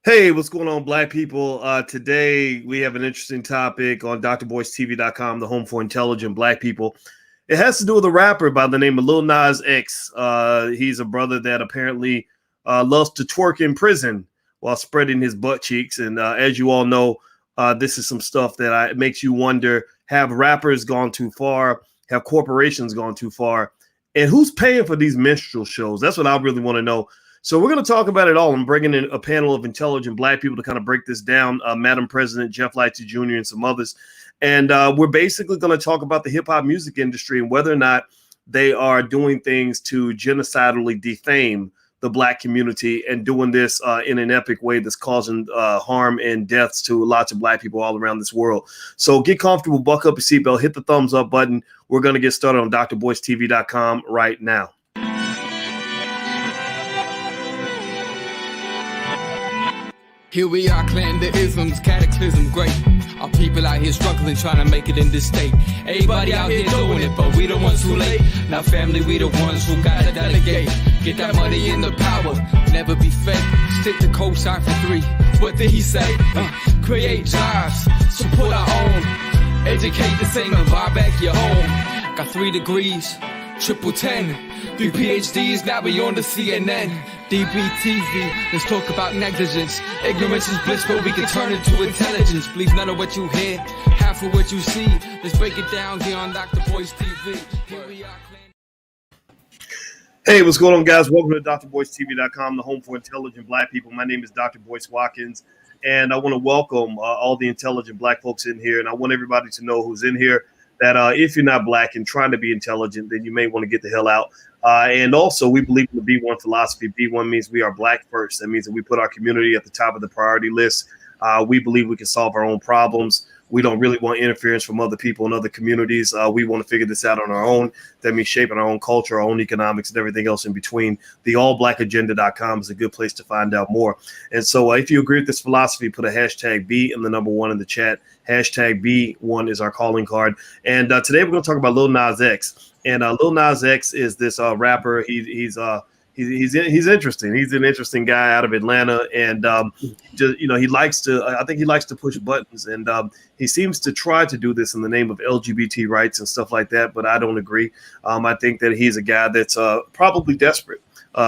Hey, what's going on, Black people? Today, we have an interesting topic on drboycetv.com, the home for intelligent Black people. It has to do with a rapper by the name of Lil Nas X. He's a brother that apparently loves to twerk in prison while spreading his butt cheeks. And as you all know, this is some stuff that makes you wonder, have rappers gone too far? Have corporations gone too far? And who's paying for these minstrel shows? That's what I really want to know. So we're going to talk about it all. I'm bringing in a panel of intelligent Black people to kind of break this down. Madam President, Jeff Lightsy Jr., and some others. And we're basically going to talk about the hip hop music industry and whether or not they are doing things to genocidally defame the Black community and doing this in an epic way that's causing harm and deaths to lots of Black people all around this world. So get comfortable, buck up your seatbelt, hit the thumbs up button. We're going to get started on drboycetv.com right now. Here we are, clan the isms, cataclysm, great. Our people out here struggling, trying to make it in this state. Everybody out here doing it, but we the ones too late. Now family, we the ones who gotta delegate. Get that money in the power, never be fake. Stick to cosign for 3. What did he say? Create jobs, support our own. Educate the same and buy back your home. Got 3 degrees, triple 10. 3 PhDs, now we on the CNN. DBTV, let's talk about negligence. Ignorance is bliss, but we can turn it to intelligence. Believe none of what you hear, half of what you see. Let's break it down here on Dr. Boyce TV. Here we are. Hey, what's going on, guys? Welcome to drboycetv.com, the home for intelligent Black people. My name is Dr. Boyce Watkins, and I want to welcome all the intelligent Black folks in here, and I want everybody to know who's in here that if you're not Black and trying to be intelligent, then you may want to get the hell out. And also, we believe in the B1 philosophy. B1 means we are Black first. That means that we put our community at the top of the priority list. We believe we can solve our own problems. We don't really want interference from other people in other communities. We want to figure this out on our own. That means shaping our own culture, our own economics, and everything else in between. The allblackagenda.com is a good place to find out more. And so if you agree with this philosophy, put a hashtag B and the number 1 in the chat. Hashtag B1 is our calling card. And today we're going to talk about Lil Nas X. And Lil Nas X is this rapper. He's interesting. He's an interesting guy out of Atlanta, and just, he likes to. I think he likes to push buttons, and he seems to try to do this in the name of LGBT rights and stuff like that. But I don't agree. I think that he's a guy that's probably desperate.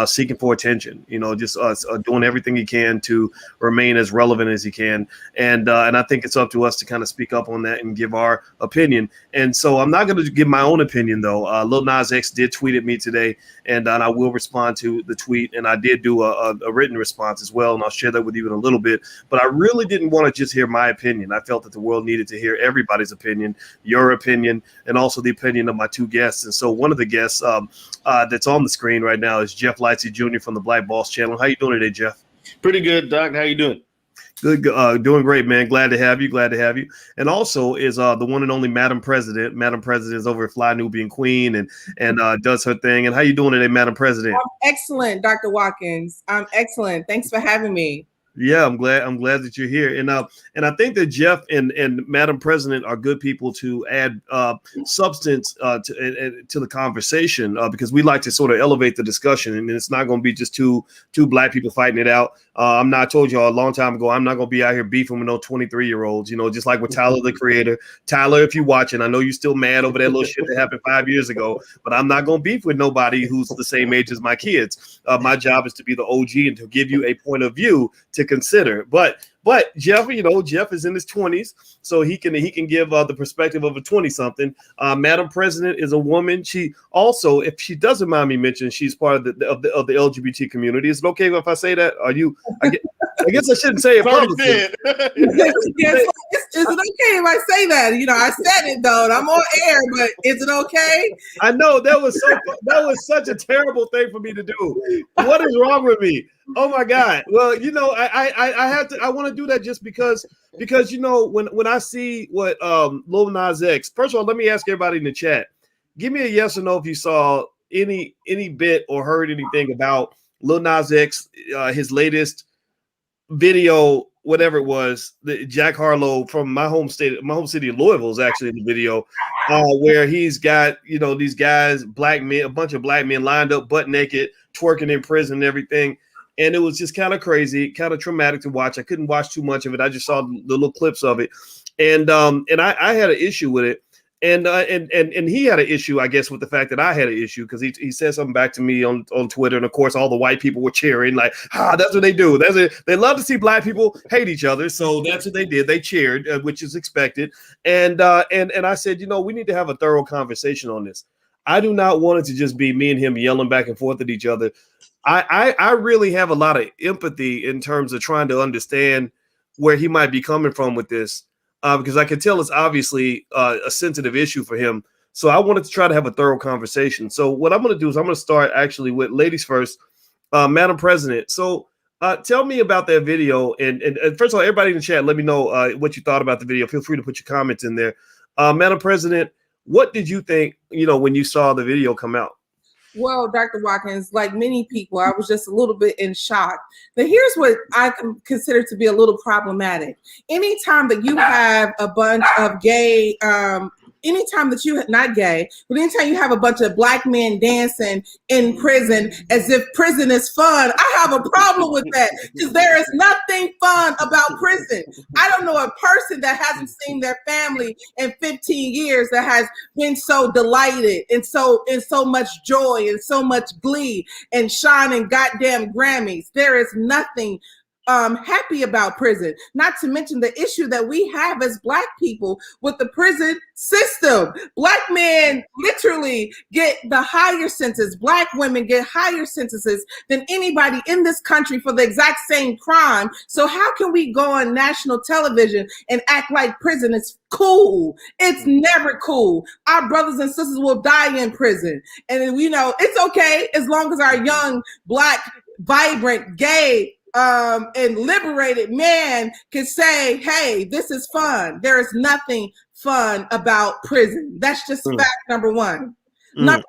Seeking for attention, just doing everything he can to remain as relevant as he can. And I think it's up to us to kind of speak up on that and give our opinion. And so I'm not going to give my own opinion, though. Lil Nas X did tweet at me today, and I will respond to the tweet. And I did do a written response as well, and I'll share that with you in a little bit. But I really didn't want to just hear my opinion. I felt that the world needed to hear everybody's opinion, your opinion, and also the opinion of my 2 guests. And so one of the guests that's on the screen right now is Jeff Lightsy Jr. from the Black Boss Channel. How you doing today, Jeff? Pretty good, Doc. How you doing? Good, doing great, man. Glad to have you. And also is the one and only Madam President. Madam President is over at Fly Nubian Queen and does her thing. And how you doing today, Madam President? I'm excellent, Dr. Watkins. I'm excellent. Thanks for having me. Yeah, I'm glad that you're here. And I think that Jeff and Madam President are good people to add substance to the conversation because we like to sort of elevate the discussion, and it's not going to be just two Black people fighting it out. I told y'all a long time ago, I'm not going to be out here beefing with no 23-year-olds, just like with Tyler, the Creator. Tyler, if you're watching, I know you're still mad over that little shit that happened 5 years ago, but I'm not going to beef with nobody who's the same age as my kids. My job is to be the OG and to give you a point of view to consider. But Jeff, Jeff is in his 20s, so he can give the perspective of a 20-something. Madam President is a woman. She also, if she doesn't mind me mentioning, she's part of the LGBT community. Is it okay if I say that? I guess I shouldn't say it publicly. Is it okay if I say that? I said it though, and I'm on air, but is it okay? I know that was such a terrible thing for me to do. What is wrong with me? Oh my God. Well, I want to do that just because when I see what Lil Nas X, first of all, let me ask everybody in the chat, give me a yes or no if you saw any bit or heard anything about Lil Nas X, his latest video, whatever it was, the Jack Harlow from my home city of Louisville is actually in the video, where he's got these guys, black men, a bunch of black men lined up butt naked, twerking in prison and everything. and it was just kind of crazy, kind of traumatic to watch. I couldn't watch too much of it. I just saw the little clips of it, and I had an issue with it. And he had an issue, I guess, with the fact that I had an issue because he said something back to me on Twitter, and of course, all the white people were cheering like, that's what they do. That's it. They love to see black people hate each other, so that's what they did. They cheered, which is expected. And I said, we need to have a thorough conversation on this. I do not want it to just be me and him yelling back and forth at each other. I really have a lot of empathy in terms of trying to understand where he might be coming from with this. Because I can tell it's obviously a sensitive issue for him. So I wanted to try to have a thorough conversation. So what I'm going to do is I'm going to start actually with ladies first, Madam President. So tell me about that video. And first of all, everybody in the chat, let me know what you thought about the video. Feel free to put your comments in there. Madam President, what did you think, when you saw the video come out? Well, Dr. Watkins, like many people, I was just a little bit in shock. But here's what I consider to be a little problematic. Anytime that you have a bunch of gay, anytime that you, not gay, but anytime you have a bunch of black men dancing in prison as if prison is fun, I have a problem with that because there is nothing fun about prison. I don't know a person that hasn't seen their family in 15 years that has been so delighted and so much joy and so much glee and shining goddamn Grammys. There is nothing happy about prison, not to mention the issue that we have as black people with the prison system. Black men literally get the higher sentence. Black women get higher sentences than anybody in this country for the exact same crime. So how can we go on national television and act like prison is cool? It's never cool. Our brothers and sisters will die in prison. And it's okay as long as our young, black, vibrant, gay, and liberated man can say, hey, this is fun. There is nothing fun about prison. That's just fact number one. Number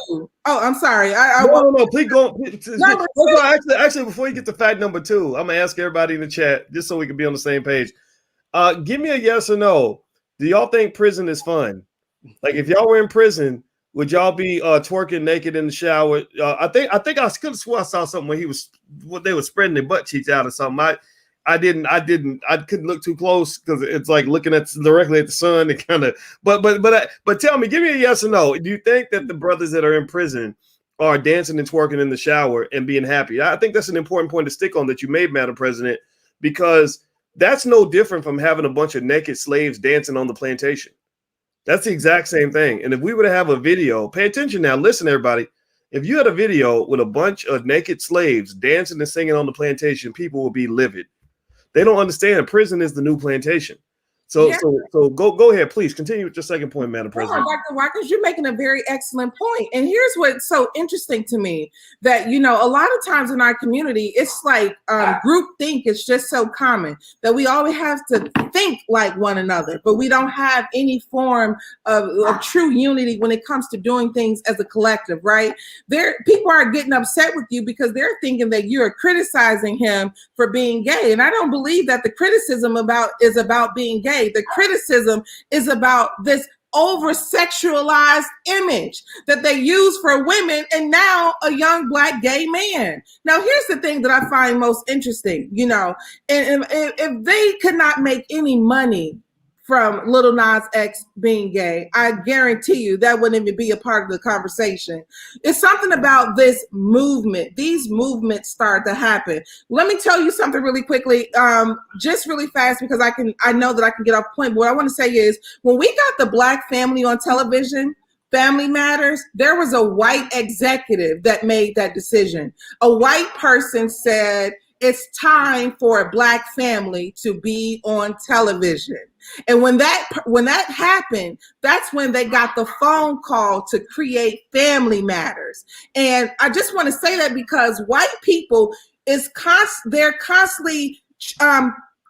two. Oh, I'm sorry. No, please go. Actually, before you get to fact number two, I'm gonna ask everybody in the chat just so we can be on the same page. Give me a yes or no. Do y'all think prison is fun? Like, if y'all were in prison, would y'all be twerking naked in the shower? I think I could have swore I saw something when they were spreading their butt cheeks out or something. I couldn't look too close because it's like looking directly at the sun and kind of. But tell me, give me a yes or no. Do you think that the brothers that are in prison are dancing and twerking in the shower and being happy? I think that's an important point to stick on that you made, Madam President, because that's no different from having a bunch of naked slaves dancing on the plantation. That's the exact same thing. And if we were to have a video, pay attention now, listen, everybody. If you had a video with a bunch of naked slaves dancing and singing on the plantation, people will be livid. They don't understand prison is the new plantation. So go ahead, please continue with your second point, Madam President. Dr. Watkins, you're making a very excellent point. And here's what's so interesting to me, that, a lot of times in our community, it's like group think is just so common that we always have to think like one another, but we don't have any form of true unity when it comes to doing things as a collective, right? People are getting upset with you because they're thinking that you're criticizing him for being gay. And I don't believe that the criticism is about being gay. The criticism is about this over-sexualized image that they use for women and now a young black gay man. Now, here's the thing that I find most interesting, and if they could not make any money from Lil Nas X being gay, I guarantee you that wouldn't even be a part of the conversation. It's something about this movement. These movements start to happen. Let me tell you something really quickly, just really fast, because I know that I can get off point. But what I want to say is, when we got the black family on television, Family Matters, there was a white executive that made that decision. A white person said, it's time for a black family to be on television. And when that happened, that's when they got the phone call to create Family Matters. And I just want to say that because white people they're constantly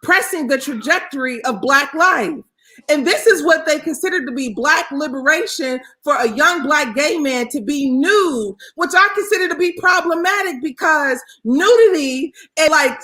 pressing the trajectory of black life. And this is what they consider to be Black liberation for a young Black gay man to be nude, which I consider to be problematic because nudity and like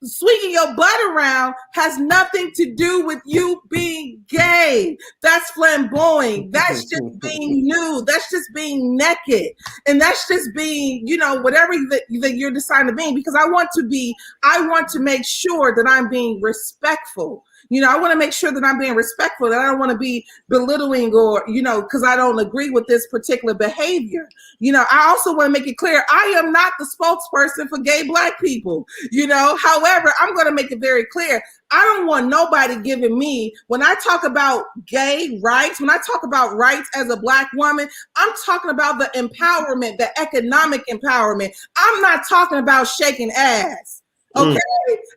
swinging your butt around has nothing to do with you being gay. That's flamboyant. That's just being nude. That's just being naked. And that's just being, you know, whatever that you're deciding to be, because I want to make sure that I'm being respectful. You know, I want to make sure that I'm being respectful, that I don't want to be belittling or, you know, because I don't agree with this particular behavior. You know, I also want to make it clear, I am not the spokesperson for gay Black people, you know. However, I'm going to make it very clear. I don't want nobody giving me, when I talk about gay rights, when I talk about rights as a Black woman, I'm talking about the empowerment, the economic empowerment. I'm not talking about shaking ass. Okay,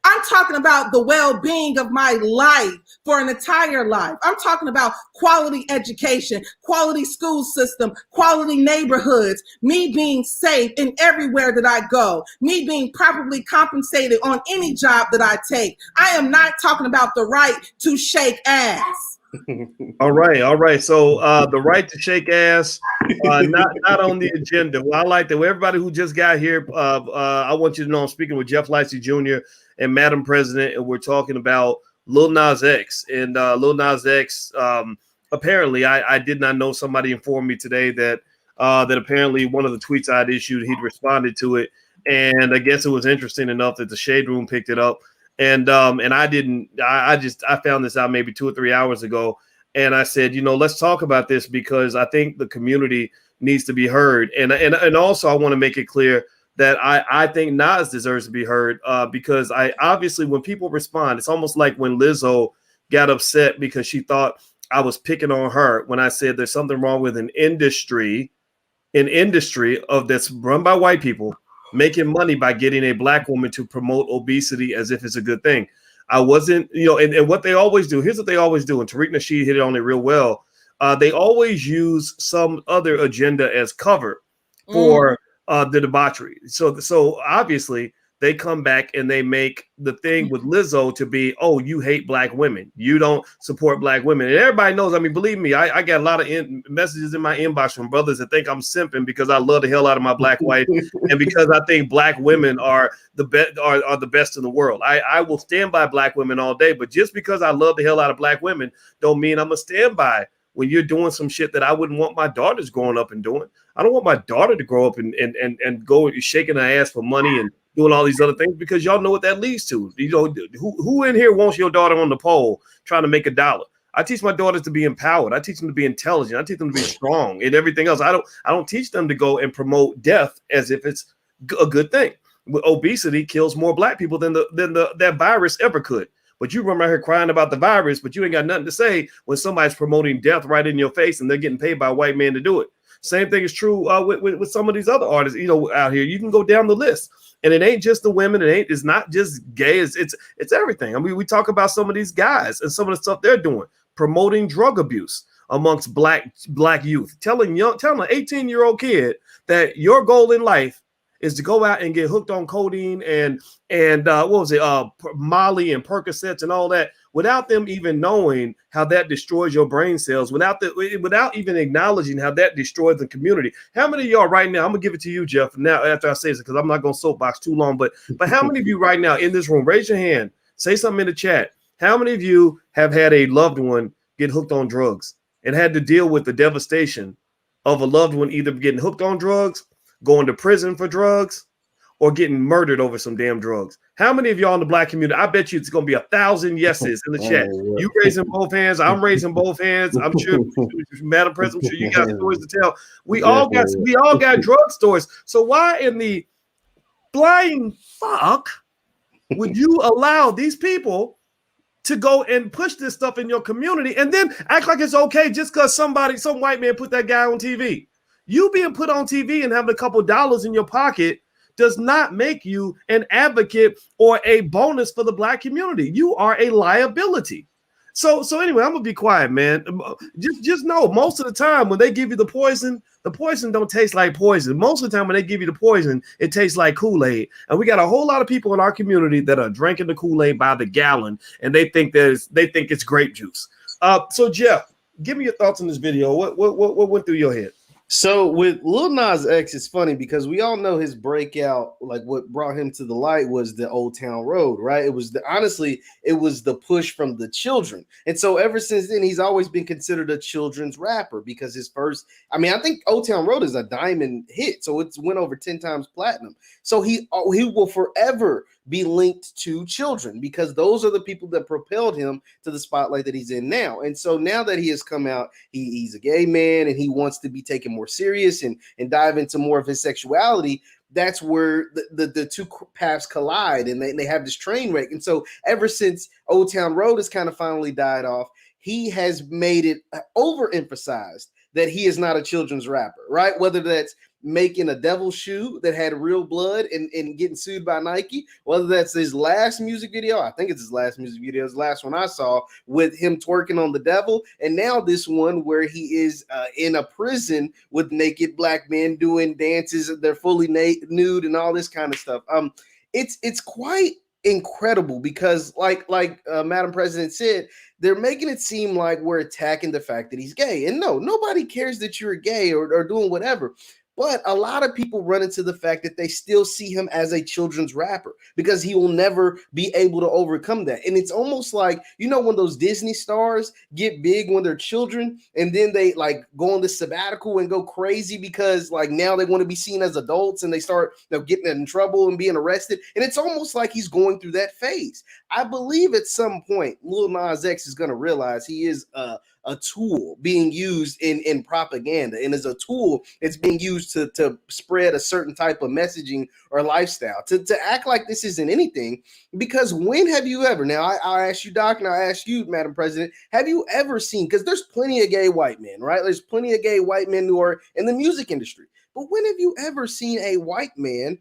I'm talking about the well-being of my life for an entire life. I'm talking about quality education, quality school system, quality neighborhoods, me being safe in everywhere that I go, me being properly compensated on any job that I take. I am not talking about the right to shake ass. All right. So the right to shake ass, not on the agenda. Well, I like that. Well, everybody who just got here, I want you to know I'm speaking with Jeff Lightsy Jr. and Madam President, and we're talking about Lil Nas X. And Lil Nas X, apparently, I did not know. Somebody informed me today that apparently one of the tweets I had issued, he'd responded to it, and I guess it was interesting enough that the Shade Room picked it up. And I didn't. I found this out maybe 2 or 3 hours ago, and I said, you know, let's talk about this because I think the community needs to be heard, and also I want to make it clear that I think Nas deserves to be heard because I obviously when people respond, it's almost like when Lizzo got upset because she thought I was picking on her when I said there's something wrong with an industry of that's run by white people, making money by getting a Black woman to promote obesity as if it's a good thing. I wasn't, you know, and what they always do, here's what they always do, and Tariq Nasheed hit it on it real well. They always use some other agenda as cover for the debauchery. So obviously they come back and they make the thing with Lizzo to be, oh, you hate Black women. You don't support Black women. And everybody knows, I mean, believe me, I got a lot of messages in my inbox from brothers that think I'm simping because I love the hell out of my Black wife and because I think Black women are the best in the world. I will stand by Black women all day, but just because I love the hell out of Black women don't mean I'm going to stand by when you're doing some shit that I wouldn't want my daughters growing up and doing. I don't want my daughter to grow up and go shaking her ass for money and doing all these other things because y'all know what that leads to. You know, who in here wants your daughter on the pole trying to make $1? I teach my daughters to be empowered. I teach them to be intelligent. I teach them to be strong and everything else. I don't teach them to go and promote death as if it's a good thing. Obesity kills more Black people than that virus ever could. But you run around here crying about the virus, but you ain't got nothing to say when somebody's promoting death right in your face and they're getting paid by a white man to do it. Same thing is true with some of these other artists, you know, out here. You can go down the list, and it ain't just the women. It's not just gay. It's everything. I mean, we talk about some of these guys and some of the stuff they're doing, promoting drug abuse amongst black youth, telling an 18-year-old kid that your goal in life is to go out and get hooked on codeine and Molly and Percocets and all that without them even knowing how that destroys your brain cells, without even acknowledging how that destroys the community. How many of y'all right now, I'm gonna give it to you, Jeff, now after I say this, because I'm not gonna soapbox too long, but how many of you right now in this room, raise your hand, say something in the chat. How many of you have had a loved one get hooked on drugs and had to deal with the devastation of a loved one either getting hooked on drugs, going to prison for drugs, or getting murdered over some damn drugs? How many of y'all in the Black community? I bet you it's going to be 1,000 yeses in the chat. You raising both hands. I'm raising both hands. I'm sure, Madam President, I'm sure you got stories to tell. We all got drug stories. So why in the flying fuck would you allow these people to go and push this stuff in your community and then act like it's okay just because some white man put that guy on TV? You being put on TV and having a couple dollars in your pocket does not make you an advocate or a bonus for the Black community. You are a liability. So anyway, I'm gonna be quiet, man. Just know most of the time when they give you the poison don't taste like poison. Most of the time when they give you the poison, it tastes like Kool-Aid. And we got a whole lot of people in our community that are drinking the Kool-Aid by the gallon, and they think it's grape juice. So Jeff, give me your thoughts on this video. What went through your head? So with Lil Nas X, it's funny because we all know his breakout, like what brought him to the light was the Old Town Road, right? It was honestly, it was the push from the children. And so ever since then, he's always been considered a children's rapper because his first, I think Old Town Road is a diamond hit. So it's went over 10 times platinum. So he will forever be linked to children because those are the people that propelled him to the spotlight that he's in now. And so now that he has come out, he's a gay man and he wants to be taken more serious and dive into more of his sexuality. That's where the two paths collide and they have this train wreck. And so ever since Old Town Road has kind of finally died off, he has made it overemphasized that he is not a children's rapper, right? Whether that's making a devil shoe that had real blood and getting sued by Nike, whether that's his last music video, I think it's his last music video, his last one I saw with him twerking on the devil, and now this one where he is in a prison with naked black men doing dances, they're fully nude and all this kind of stuff. It's quite incredible because like Madam President said, they're making it seem like we're attacking the fact that he's gay, and no, nobody cares that you're gay or doing whatever. But a lot of people run into the fact that they still see him as a children's rapper because he will never be able to overcome that. And it's almost like, when those Disney stars get big when they're children and then they like go on this sabbatical and go crazy because like now they want to be seen as adults and they start getting in trouble and being arrested. And it's almost like he's going through that phase. I believe at some point, Lil Nas X is going to realize he is a tool being used in propaganda, and as a tool, it's being used to spread a certain type of messaging or lifestyle. To act like this isn't anything, because when have you ever? Now, I'll ask you, Doc, and I'll ask you, Madam President, have you ever seen? Because there's plenty of gay white men, right? There's plenty of gay white men who are in the music industry, but when have you ever seen a white man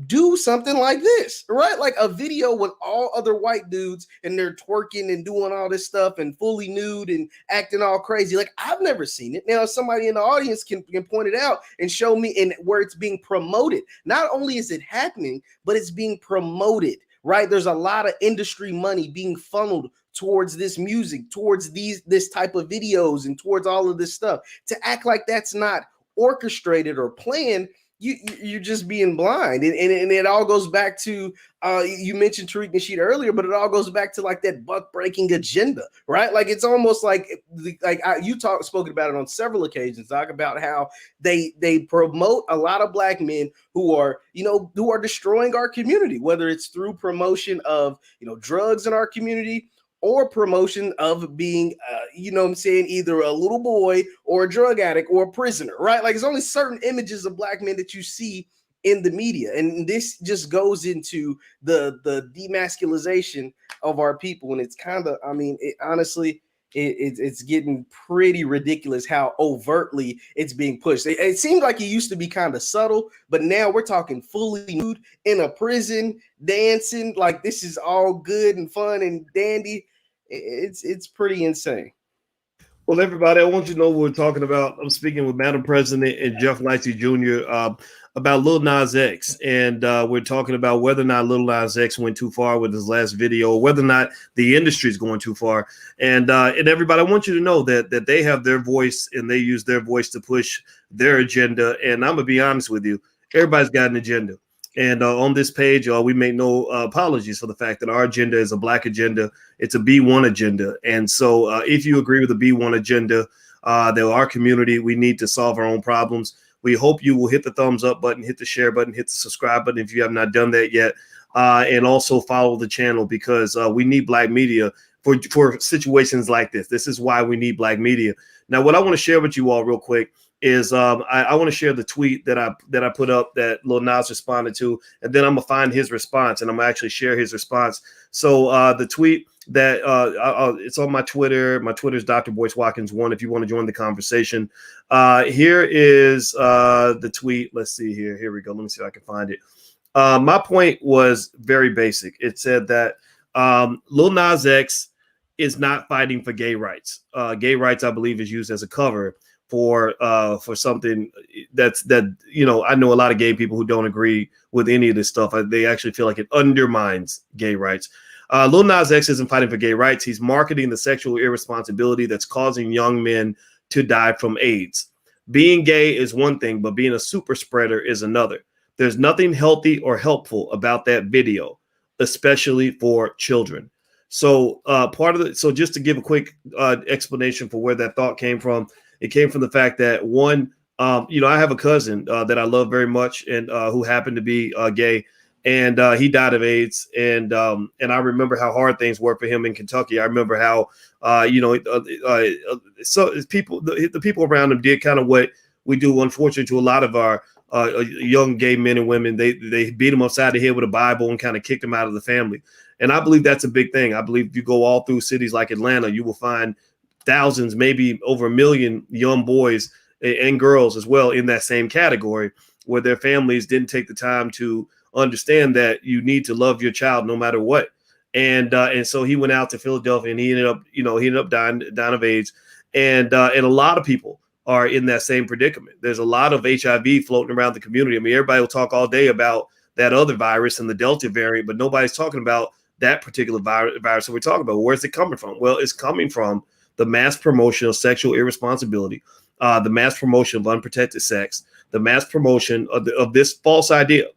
do something like this, right? Like a video with all other white dudes and they're twerking and doing all this stuff and fully nude and acting all crazy. Like I've never seen it. Now, if somebody in the audience can point it out and show me in where it's being promoted. Not only is it happening, but it's being promoted, right? There's a lot of industry money being funneled towards this music, towards this type of videos and towards all of this stuff. To act like that's not orchestrated or planned, you're just being blind, and it all goes back to you mentioned Tariq Nasheed earlier, but it all goes back to like that buck breaking agenda, right? Like it's almost like you spoken about it on several occasions, talk about how they promote a lot of black men who are destroying our community, whether it's through promotion of drugs in our community, or promotion of being, either a little boy or a drug addict or a prisoner, right? Like, there's only certain images of black men that you see in the media. And this just goes into the demasculization of our people. And it's kind of, honestly, it's getting pretty ridiculous how overtly it's being pushed. It seemed like it used to be kind of subtle, but now we're talking fully nude in a prison, dancing like this is all good and fun and dandy. It's pretty insane. Well, everybody, I want you to know what we're talking about. I'm speaking with Madam President and Jeff Lightsy Jr. About Lil Nas X, and we're talking about whether or not Lil Nas X went too far with his last video, or whether or not the industry is going too far. And everybody, I want you to know that they have their voice and they use their voice to push their agenda. And I'm gonna be honest with you, everybody's got an agenda. And on this page, we make no apologies for the fact that our agenda is a black agenda. It's a B1 agenda. And so if you agree with the B1 agenda, that our community, we need to solve our own problems. We hope you will hit the thumbs up button, hit the share button, hit the subscribe button if you have not done that yet. And also follow the channel, because we need black media for situations like this. This is why we need black media. Now, what I want to share with you all real quick is I want to share the tweet that I put up that Lil Nas responded to, and then I'm gonna find his response and I'm gonna actually share his response. So the tweet that it's on my Twitter. My Twitter is Dr Boyce Watkins 1. If you want to join the conversation, here is the tweet. Let's see here. Here we go. Let me see if I can find it. My point was very basic. It said that Lil Nas X is not fighting for gay rights. Gay rights, I believe, is used as a cover for something that I know a lot of gay people who don't agree with any of this stuff. They actually feel like it undermines gay rights. Lil Nas X isn't fighting for gay rights. He's marketing the sexual irresponsibility that's causing young men to die from AIDS. Being gay is one thing, but being a super spreader is another. There's nothing healthy or helpful about that video, especially for children. So so just to give a quick explanation for where that thought came from, it came from the fact that one, I have a cousin that I love very much and who happened to be gay, and he died of AIDS. And I remember how hard things were for him in Kentucky. I remember how, so the people around him did kind of what we do, unfortunately, to a lot of our young gay men and women. They beat him upside the head with a Bible and kind of kicked him out of the family. And I believe that's a big thing. I believe if you go all through cities like Atlanta, you will find thousands, maybe over 1 million young boys and girls as well in that same category, where their families didn't take the time to understand that you need to love your child no matter what. And so he went out to Philadelphia and he ended up dying of AIDS. And a lot of people are in that same predicament. There's a lot of HIV floating around the community. I mean, everybody will talk all day about that other virus and the Delta variant, but nobody's talking about that particular virus that we're talking about. Where's it coming from? Well, it's coming from the mass promotion of sexual irresponsibility, the mass promotion of unprotected sex, the mass promotion of this false idea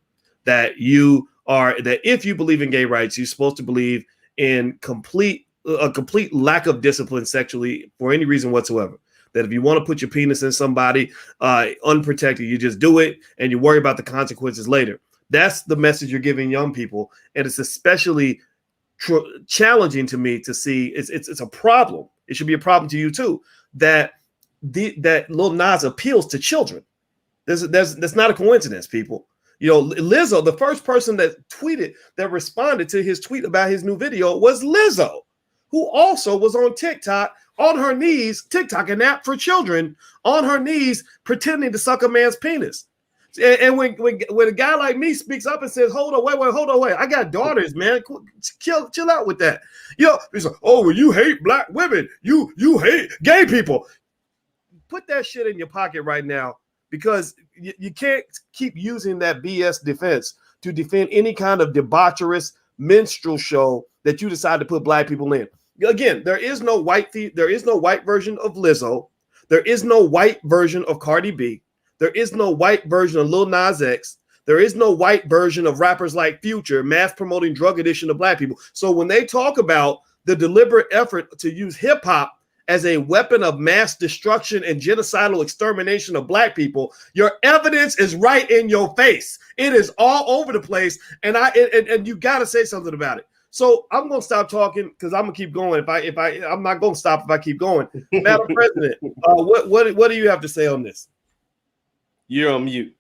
that that if you believe in gay rights, you're supposed to believe in a complete lack of discipline sexually for any reason whatsoever. That if you want to put your penis in somebody unprotected, you just do it and you worry about the consequences later. That's the message you're giving young people, and it's especially challenging to me to see. It's a problem. It should be a problem to you too. That Lil Nas appeals to children. That's not a coincidence, people. Lizzo, the first person that responded to his tweet about his new video was Lizzo, who also was on TikTok on her knees, TikTok, an app for children, on her knees pretending to suck a man's penis. And when a guy like me speaks up and says, hold on, wait, I got daughters, man. Chill out with that. He's like, oh, well, you hate black women. You hate gay people. Put that shit in your pocket right now, because you can't keep using that BS defense to defend any kind of debaucherous minstrel show that you decide to put black people in. Again, there is no white version of Lizzo. There is no white version of Cardi B. There is no white version of Lil Nas X. There is no white version of rappers like Future mass promoting drug addiction to black people. So when they talk about the deliberate effort to use hip hop as a weapon of mass destruction and genocidal extermination of black people, your evidence is right in your face. It is all over the place, and you got to say something about it. So I'm going to stop talking because I'm going to keep going. I'm not going to stop if I keep going. Madam President, what do you have to say on this? You're on mute.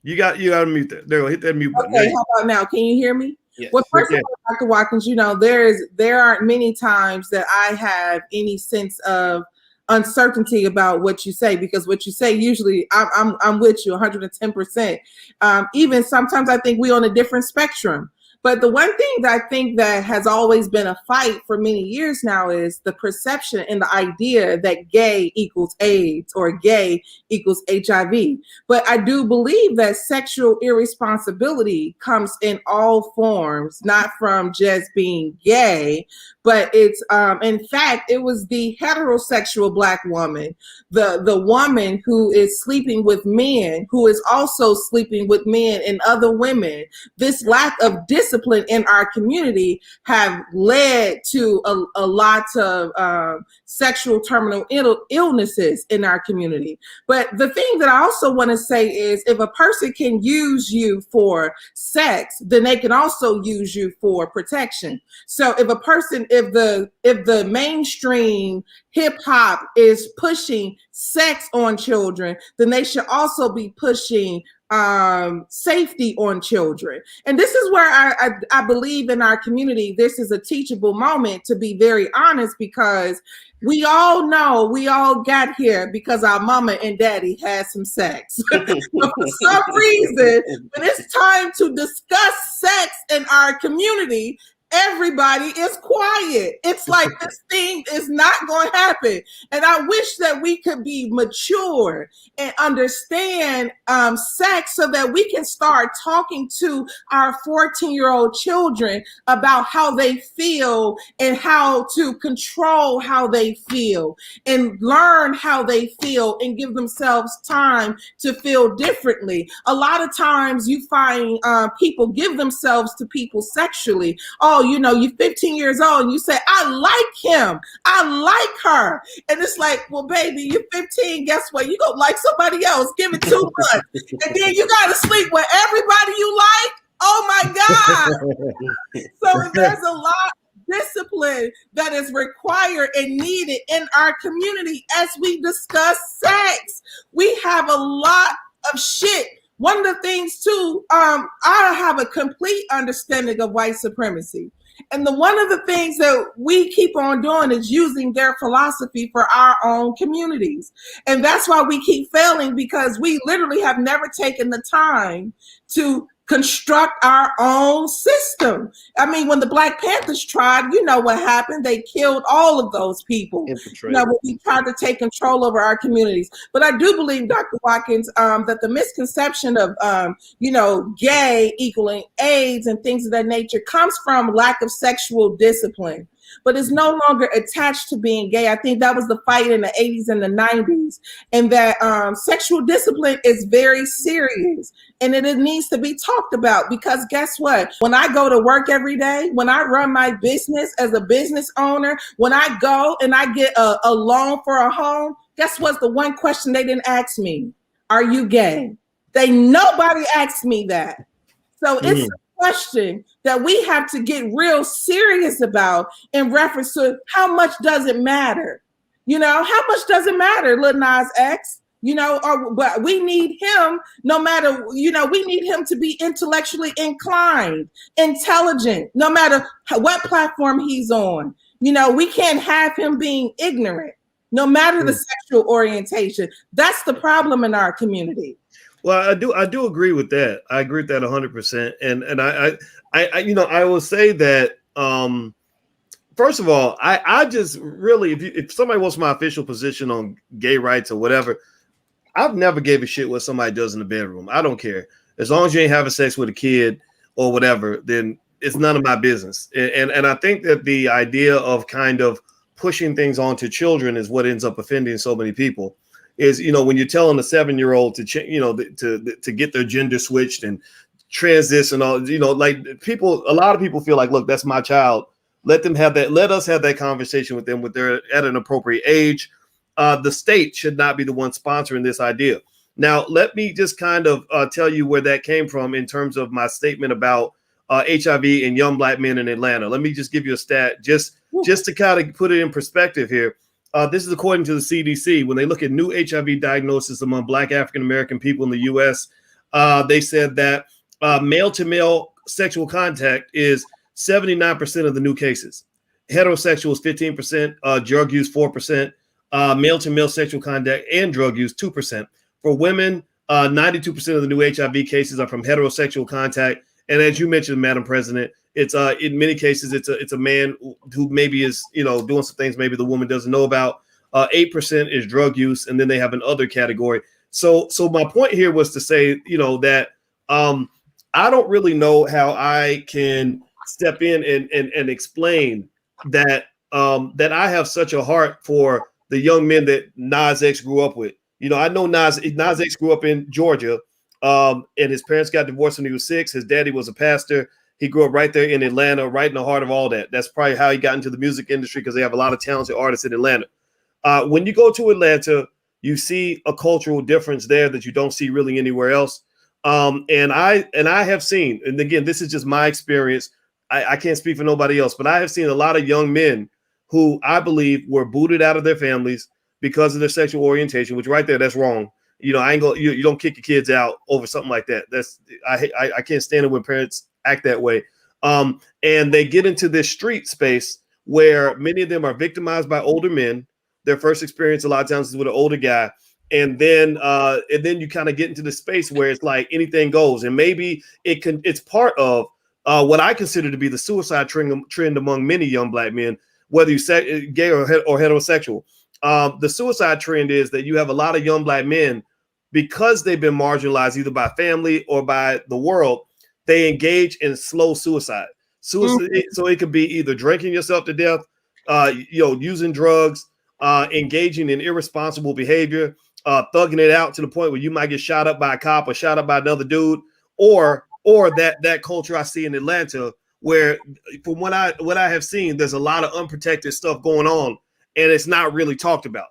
You got to mute that. There, hit that mute button. Okay, how about now? Can you hear me? Yes. Well, first of all, Dr. Watkins, there aren't many times that I have any sense of uncertainty about what you say, because what you say usually I'm with you 110%. Even sometimes I think we're on a different spectrum. But the one thing that I think that has always been a fight for many years now is the perception and the idea that gay equals AIDS or gay equals HIV. But I do believe that sexual irresponsibility comes in all forms, not from just being gay, but it's in fact, it was the heterosexual black woman, the woman who is sleeping with men, who is also sleeping with men and other women. This lack of discipline in our community have led to a lot of sexual terminal illnesses in our community. But the thing that I also want to say is, if a person can use you for sex, then they can also use you for protection. So if the mainstream hip hop is pushing sex on children, then they should also be pushing safety on children. And this is where I believe in our community, this is a teachable moment, to be very honest, because we all know we all got here because our mama and daddy had some sex. But for some reason, when it's time to discuss sex in our community, everybody is quiet. It's like this thing is not going to happen. And I wish that we could be mature and understand sex so that we can start talking to our 14-year-old children about how they feel and how to control how they feel and learn how they feel and give themselves time to feel differently. A lot of times you find people give themselves to people sexually. Oh, you know, you're 15 years old and you say, I like him, I like her. And it's like, well, baby, you're 15. Guess what? You're going to like somebody else. Give it 2 months. And then you got to sleep with everybody you like. Oh, my God. So there's a lot of discipline that is required and needed in our community as we discuss sex. We have a lot of shit. One of the things, too, I have a complete understanding of white supremacy. And one of the things that we keep on doing is using their philosophy for our own communities. And that's why we keep failing, because we literally have never taken the time to construct our own system. I mean, when the Black Panthers tried, you know what happened. They killed all of those people. You know, when we tried to take control over our communities. But I do believe, Dr. Watkins, that the misconception of, you know, gay equaling AIDS and things of that nature comes from lack of sexual discipline. But it's no longer attached to being gay. I think that was the fight in the 80s and the 90s. And that sexual discipline is very serious. And it needs to be talked about, because guess what? When I go to work every day, when I run my business as a business owner, when I go and I get a loan for a home, guess what's the one question they didn't ask me? Are you gay? Nobody asked me that. So it's question that we have to get real serious about in reference to how much does it matter? You know, how much does it matter, Lil Nas X? You know, but we need him no matter, you know, we need him to be intellectually inclined, intelligent, no matter what platform he's on. You know, we can't have him being ignorant, no matter the sexual orientation. That's the problem in our community. Well, I do agree with that. I agree with that 100%. And I you know, I will say that first of all, I just really, if somebody wants my official position on gay rights or whatever, I've never gave a shit what somebody does in the bedroom. I don't care. As long as you ain't having sex with a kid or whatever, then it's none of my business. And I think that the idea of kind of pushing things onto children is what ends up offending so many people. Is, you know, when you're telling a 7-year-old to, you know, to get their gender switched and transition and all, you know, like a lot of people feel like, look, that's my child. Let them have that. Let us have that conversation with them when they're at an appropriate age. The state should not be the one sponsoring this idea. Now, let me just kind of tell you where that came from in terms of my statement about HIV and young Black men in Atlanta. Let me just give you a stat just to kind of put it in perspective here. This is according to the CDC. When they look at new HIV diagnosis among Black African-American people in the U.S., they said that male-to-male sexual contact is 79% of the new cases. Heterosexual is 15%, drug use 4%, male-to-male sexual contact and drug use 2%. For women, 92% of the new HIV cases are from heterosexual contact. And as you mentioned, Madam President, it's in many cases it's a man who maybe is, you know, doing some things maybe the woman doesn't know about. 8% is drug use, and then they have an other category. So my point here was to say, you know, that I don't really know how I can step in and explain that that I have such a heart for the young men that Nas X grew up with. You know, I know Nas X grew up in Georgia, and his parents got divorced when he was 6. His daddy was a pastor. He grew up right there in Atlanta, right in the heart of all that. That's probably how he got into the music industry, because they have a lot of talented artists in Atlanta. When you go to Atlanta, you see a cultural difference there that you don't see really anywhere else. And I have seen, and again, this is just my experience. I can't speak for nobody else, but I have seen a lot of young men who I believe were booted out of their families because of their sexual orientation, which right there, that's wrong. You know, you don't kick your kids out over something like that. I can't stand it when parents act that way. And they get into this street space where many of them are victimized by older men. Their first experience a lot of times is with an older guy. And then you kind of get into the space where it's like anything goes. And maybe it's part of what I consider to be the suicide trend among many young black men, whether you're gay or heterosexual. The suicide trend is that you have a lot of young black men, because they've been marginalized either by family or by the world, they engage in slow suicide. So it could be either drinking yourself to death, using drugs, engaging in irresponsible behavior, thugging it out to the point where you might get shot up by a cop or shot up by another dude, or that culture I see in Atlanta, where from what I have seen, there's a lot of unprotected stuff going on, and it's not really talked about.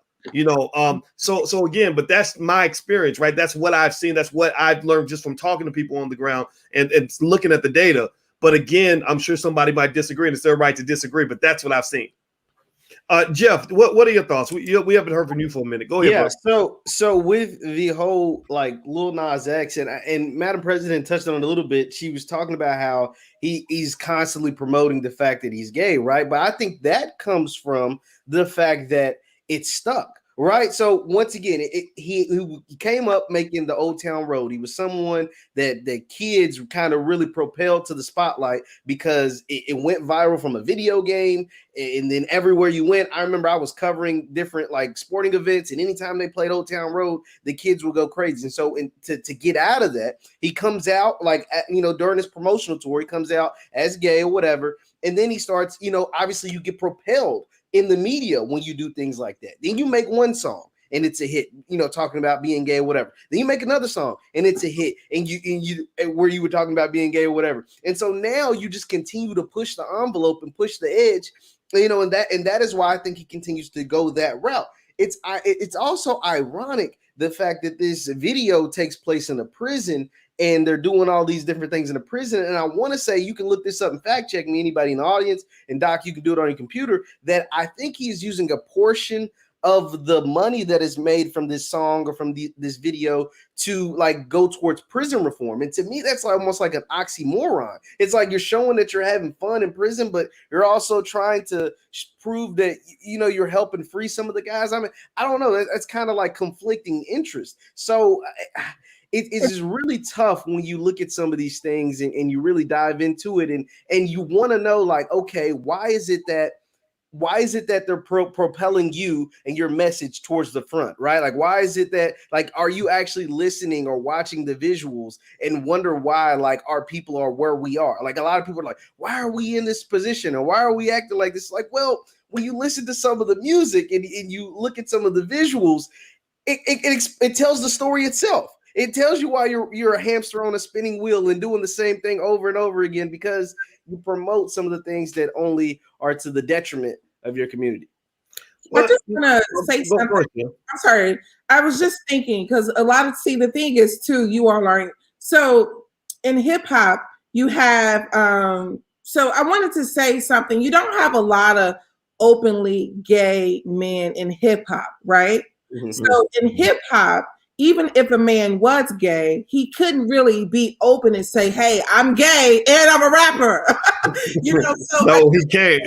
So again, but that's my experience, right? That's what I've seen. That's what I've learned just from talking to people on the ground and looking at the data. But again, I'm sure somebody might disagree, and it's their right to disagree, but that's what I've seen. Jeff, what are your thoughts? We haven't heard from you for a minute. Go ahead. Yeah. So with the whole like Lil Nas X and Madam President touched on it a little bit. She was talking about how he's constantly promoting the fact that he's gay, right? But I think that comes from the fact that it's stuck. Right. So once again, he came up making the Old Town Road. He was someone that the kids kind of really propelled to the spotlight because it went viral from a video game. And then everywhere you went, I remember I was covering different like sporting events, and anytime they played Old Town Road, the kids would go crazy. And so to get out of that, he comes out like, during his promotional tour, he comes out as gay or whatever. And then he starts, obviously you get propelled in the media when you do things like that. Then you make one song and it's a hit, talking about being gay or whatever. Then you make another song and it's a hit, and you where you were talking about being gay or whatever. And so now you just continue to push the envelope and push the edge, and that is why I think he continues to go that route. It's also ironic the fact that this video takes place in a prison, and they're doing all these different things in a prison. And I want to say, you can look this up and fact check me, anybody in the audience, and Doc, you can do it on your computer, that I think he's using a portion of the money that is made from this song or from this video to like go towards prison reform. And to me, that's like almost like an oxymoron. It's like you're showing that you're having fun in prison, but you're also trying to prove that, you're helping free some of the guys. I mean, I don't know. That's kind of like conflicting interest. So it is really tough when you look at some of these things and you really dive into it and you want to know, like, okay, why is it that they're propelling you and your message towards the front, right? Like, why is it that, like, are you actually listening or watching the visuals and wonder why, like, our people are where we are? Like, a lot of people are like, why are we in this position? Or why are we acting like this? Like, well, when you listen to some of the music and you look at some of the visuals, it tells the story itself. It tells you why you're a hamster on a spinning wheel and doing the same thing over and over again, because you promote some of the things that only are to the detriment of your community. I just want to say something. I'm sorry. I was just thinking, because the thing is too, you all are, so in hip hop, you have, so I wanted to say something. You don't have a lot of openly gay men in hip hop, right? Mm-hmm. So in hip hop, even if a man was gay, he couldn't really be open and say, hey, I'm gay and I'm a rapper. So no, he can't.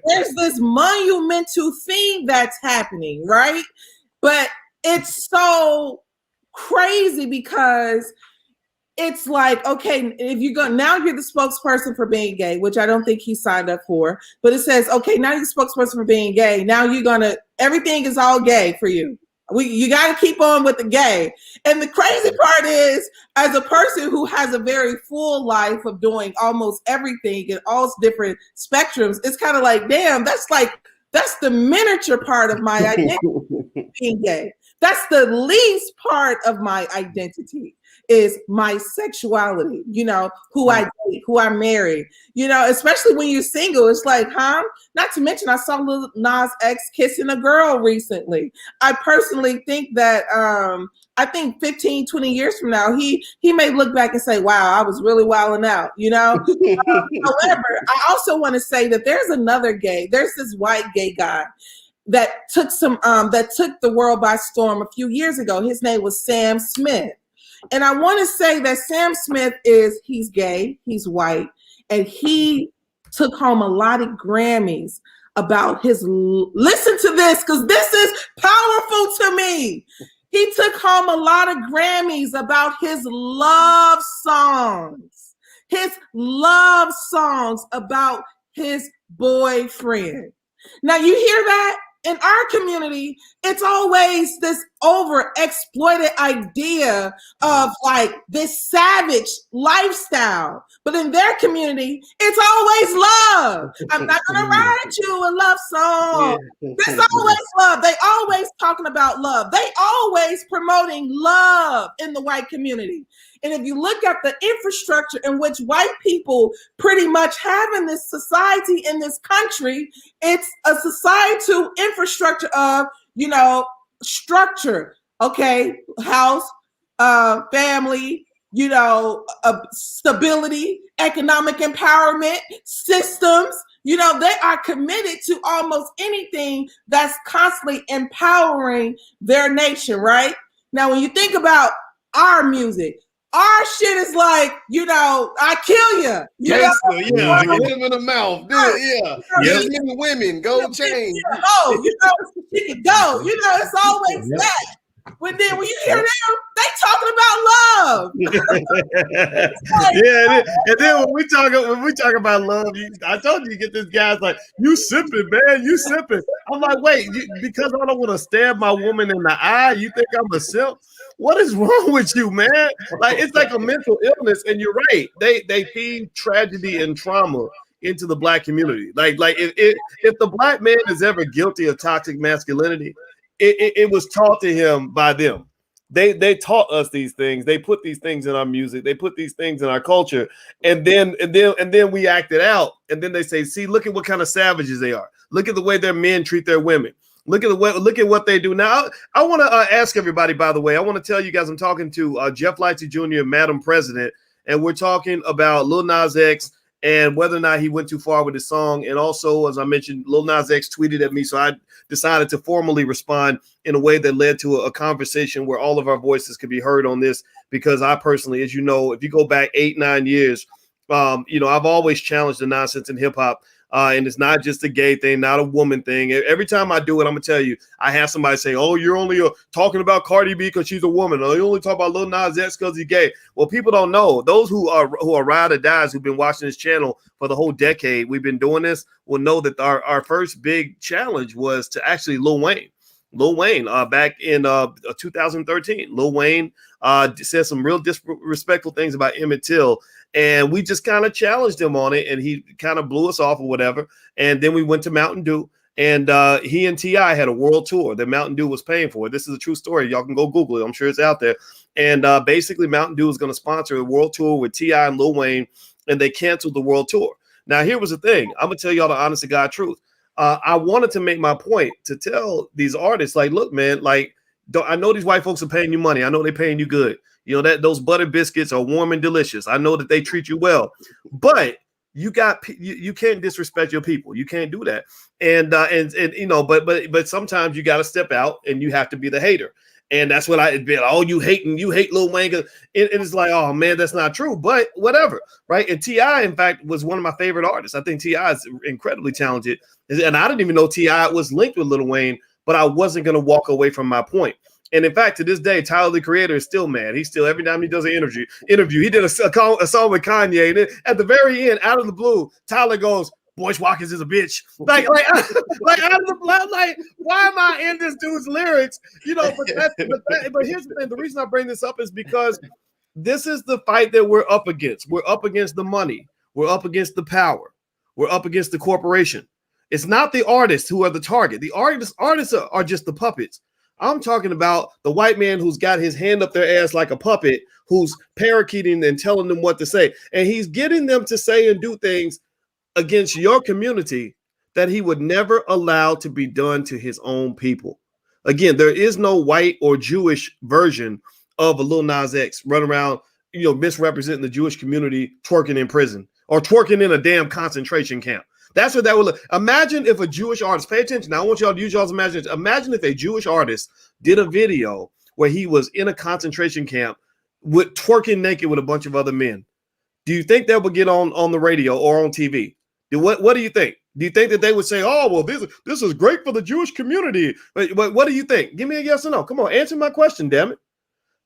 There's this monumental thing that's happening, right? But it's so crazy because it's like, okay, if you go, now you're the spokesperson for being gay, which I don't think he signed up for, but it says, okay, now you're the spokesperson for being gay. Now everything is all gay for you. You got to keep on with the gay. And the crazy part is, as a person who has a very full life of doing almost everything in all different spectrums, it's kind of like, damn, that's the miniature part of my identity, being gay. That's the least part of my identity, is my sexuality, who I date, who I marry, especially when you're single. It's like, not to mention, I saw Lil Nas X kissing a girl recently. I personally think that, I think 15, 20 years from now, he may look back and say, wow, I was really wilding out, However, I also want to say that there's this white gay guy that took the world by storm a few years ago. His name was Sam Smith. And I want to say that Sam Smith he's gay, he's white, and he took home a lot of Grammys about listen to this, because this is powerful to me. He took home a lot of Grammys about his love songs. his love songs about his boyfriend. Now you hear that? In our community, it's always this over-exploited idea of like this savage lifestyle. But in their community, it's always love. I'm not gonna write you a love song. It's always love. They always talking about love. They always promoting love in the white community. And if you look at the infrastructure in which white people pretty much have in this society, in this country, it's a societal infrastructure of, you know, structure, okay, house, family, you know, stability, economic empowerment, systems. You know, they are committed to almost anything that's constantly empowering their nation, right? Now, when you think about our music, our shit is like, you know, I kill you. You Gangster, yeah, hit him in the mouth. Yes, women, gold chain. Oh, you know, she can go. You know, it's always that. When you hear them, they talking about love. Yeah, and then when we talk about love, I told you get this guy's like, you sipping, man, you sipping. I'm like, wait, because I don't want to stab my woman in the eye, you think I'm a simp? What is wrong with you, man? Like, it's like a mental illness, and you're right. They feed tragedy and trauma into the black community. Like if the black man is ever guilty of toxic masculinity, it was taught to him by them. They taught us these things. They put these things in our music. They put these things in our culture, and then we act it out. And then they say, "See, look at what kind of savages they are. Look at the way their men treat their women. Look at what they do." Now, I want to ask everybody. By the way, I want to tell you guys, I'm talking to Jeff Lightsy Jr. and Madam President, and we're talking about Lil Nas X and whether or not he went too far with his song. And also, as I mentioned, Lil Nas X tweeted at me, so I decided to formally respond in a way that led to a conversation where all of our voices could be heard on this, because I personally, as you know, if you go back 8-9 years, you know, I've always challenged the nonsense in hip hop. And it's not just a gay thing, not a woman thing. Every time I do it, I'm gonna tell you, I have somebody say, "Oh, you're only talking about Cardi B because she's a woman. Oh, you only talk about Lil Nas X because he's gay." Well, people don't know. Those who are ride or dies, who've been watching this channel for the whole decade we've been doing this, will know that our first big challenge was to actually Lil Wayne. Lil Wayne, back in 2013, Lil Wayne said some real disrespectful things about Emmett Till. And we just kind of challenged him on it, and he kind of blew us off or whatever. And then we went to Mountain Dew, and he and T.I. had a world tour that Mountain Dew was paying for. This is a true story. Y'all can go Google it. I'm sure it's out there. And basically, Mountain Dew was going to sponsor a world tour with T.I. and Lil Wayne, and they canceled the world tour. Now, here was the thing. I'm going to tell y'all the honest to God truth. I wanted to make my point to tell these artists, like, look, man, like, I know these white folks are paying you money. I know they're paying you good. You know, that those butter biscuits are warm and delicious. I know that they treat you well, but you can't disrespect your people. You can't do that. And you know, but sometimes you got to step out and you have to be the hater. And that's what I be like, oh, you hate Lil Wayne. And it's like, oh man, that's not true, but whatever. Right. And T.I., in fact, was one of my favorite artists. I think T.I. is incredibly talented. And I didn't even know T.I. was linked with Lil Wayne, but I wasn't going to walk away from my point. And in fact, to this day, Tyler, the Creator, is still mad. He's still, every time he does an interview, he did a song with Kanye. And then at the very end, out of the blue, Tyler goes, "Boyce Watkins is a bitch." Like out of the blue, like, why am I in this dude's lyrics? You know, but here's the thing. The reason I bring this up is because this is the fight that we're up against. We're up against the money. We're up against the power. We're up against the corporation. It's not the artists who are the target. The artists are just the puppets. I'm talking about the white man who's got his hand up their ass like a puppet, who's parakeeting and telling them what to say. And he's getting them to say and do things against your community that he would never allow to be done to his own people. Again, there is no white or Jewish version of a Lil Nas X running around, you know, misrepresenting the Jewish community, twerking in prison or twerking in a damn concentration camp. That's what that would look. Imagine if a Jewish artist, pay attention. Now, I want y'all to use y'all's imagination. Imagine if a Jewish artist did a video where he was in a concentration camp with twerking naked with a bunch of other men. Do you think that would get on the radio or on TV? What do you think? Do you think that they would say, "Oh, well, this is great for the Jewish community"? But what do you think? Give me a yes or no. Come on, answer my question, damn it.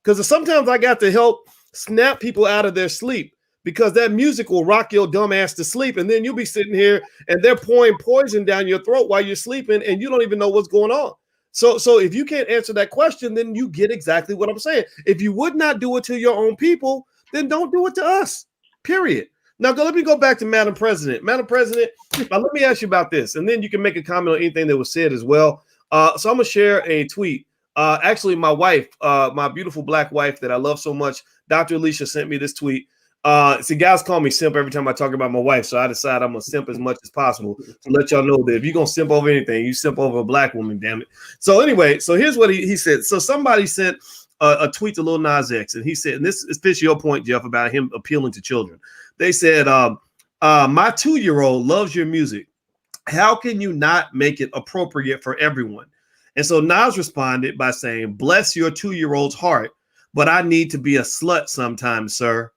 Because sometimes I got to help snap people out of their sleep. because that music will rock your dumb ass to sleep, and then you'll be sitting here and they're pouring poison down your throat while you're sleeping, and you don't even know what's going on. So if you can't answer that question, then you get exactly what I'm saying. If you would not do it to your own people, then don't do it to us. Period. Now let me go back to Madam President. Madam President, let me ask you about this, and then you can make a comment on anything that was said as well. So I'm gonna share a tweet. Actually, my wife, my beautiful black wife that I love so much, Dr. Alicia, sent me this tweet. See, guys call me simp every time I talk about my wife, so I decide I'm gonna simp as much as possible to let y'all know that if you're gonna simp over anything, you simp over a black woman, damn it. So anyway, so here's what he said. So somebody sent a tweet to Lil Nas X, and he said, and this fits your point, Jeff, about him appealing to children. They said, my 2-year-old loves your music. How can you not make it appropriate for everyone? And so Nas responded by saying, bless your 2-year-old's heart, but I need to be a slut sometimes, sir.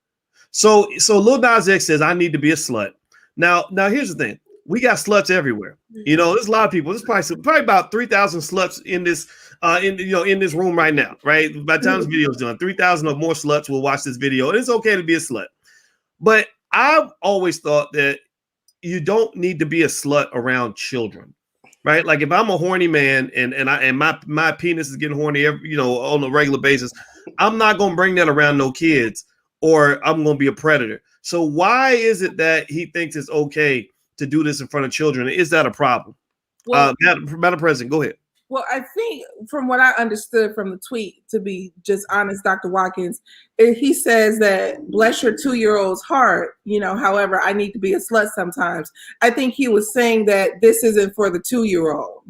So Lil Nas X says, I need to be a slut. Now here's the thing. We got sluts everywhere. You know, there's a lot of people. There's probably about 3,000 sluts in this in this room right now, right? By the time this video is done, 3,000 or more sluts will watch this video, and it's okay to be a slut. But I've always thought that you don't need to be a slut around children, right? Like if I'm a horny man and my penis is getting horny on a regular basis, I'm not gonna bring that around no kids, or I'm gonna be a predator. So why is it that he thinks it's okay to do this in front of children? Is that a problem? Well, Madam President, go ahead. Well, I think from what I understood from the tweet, to be just honest, Dr. Watkins, he says that bless your 2-year-old's heart, however, I need to be a slut sometimes. I think he was saying that this isn't for the 2-year-old,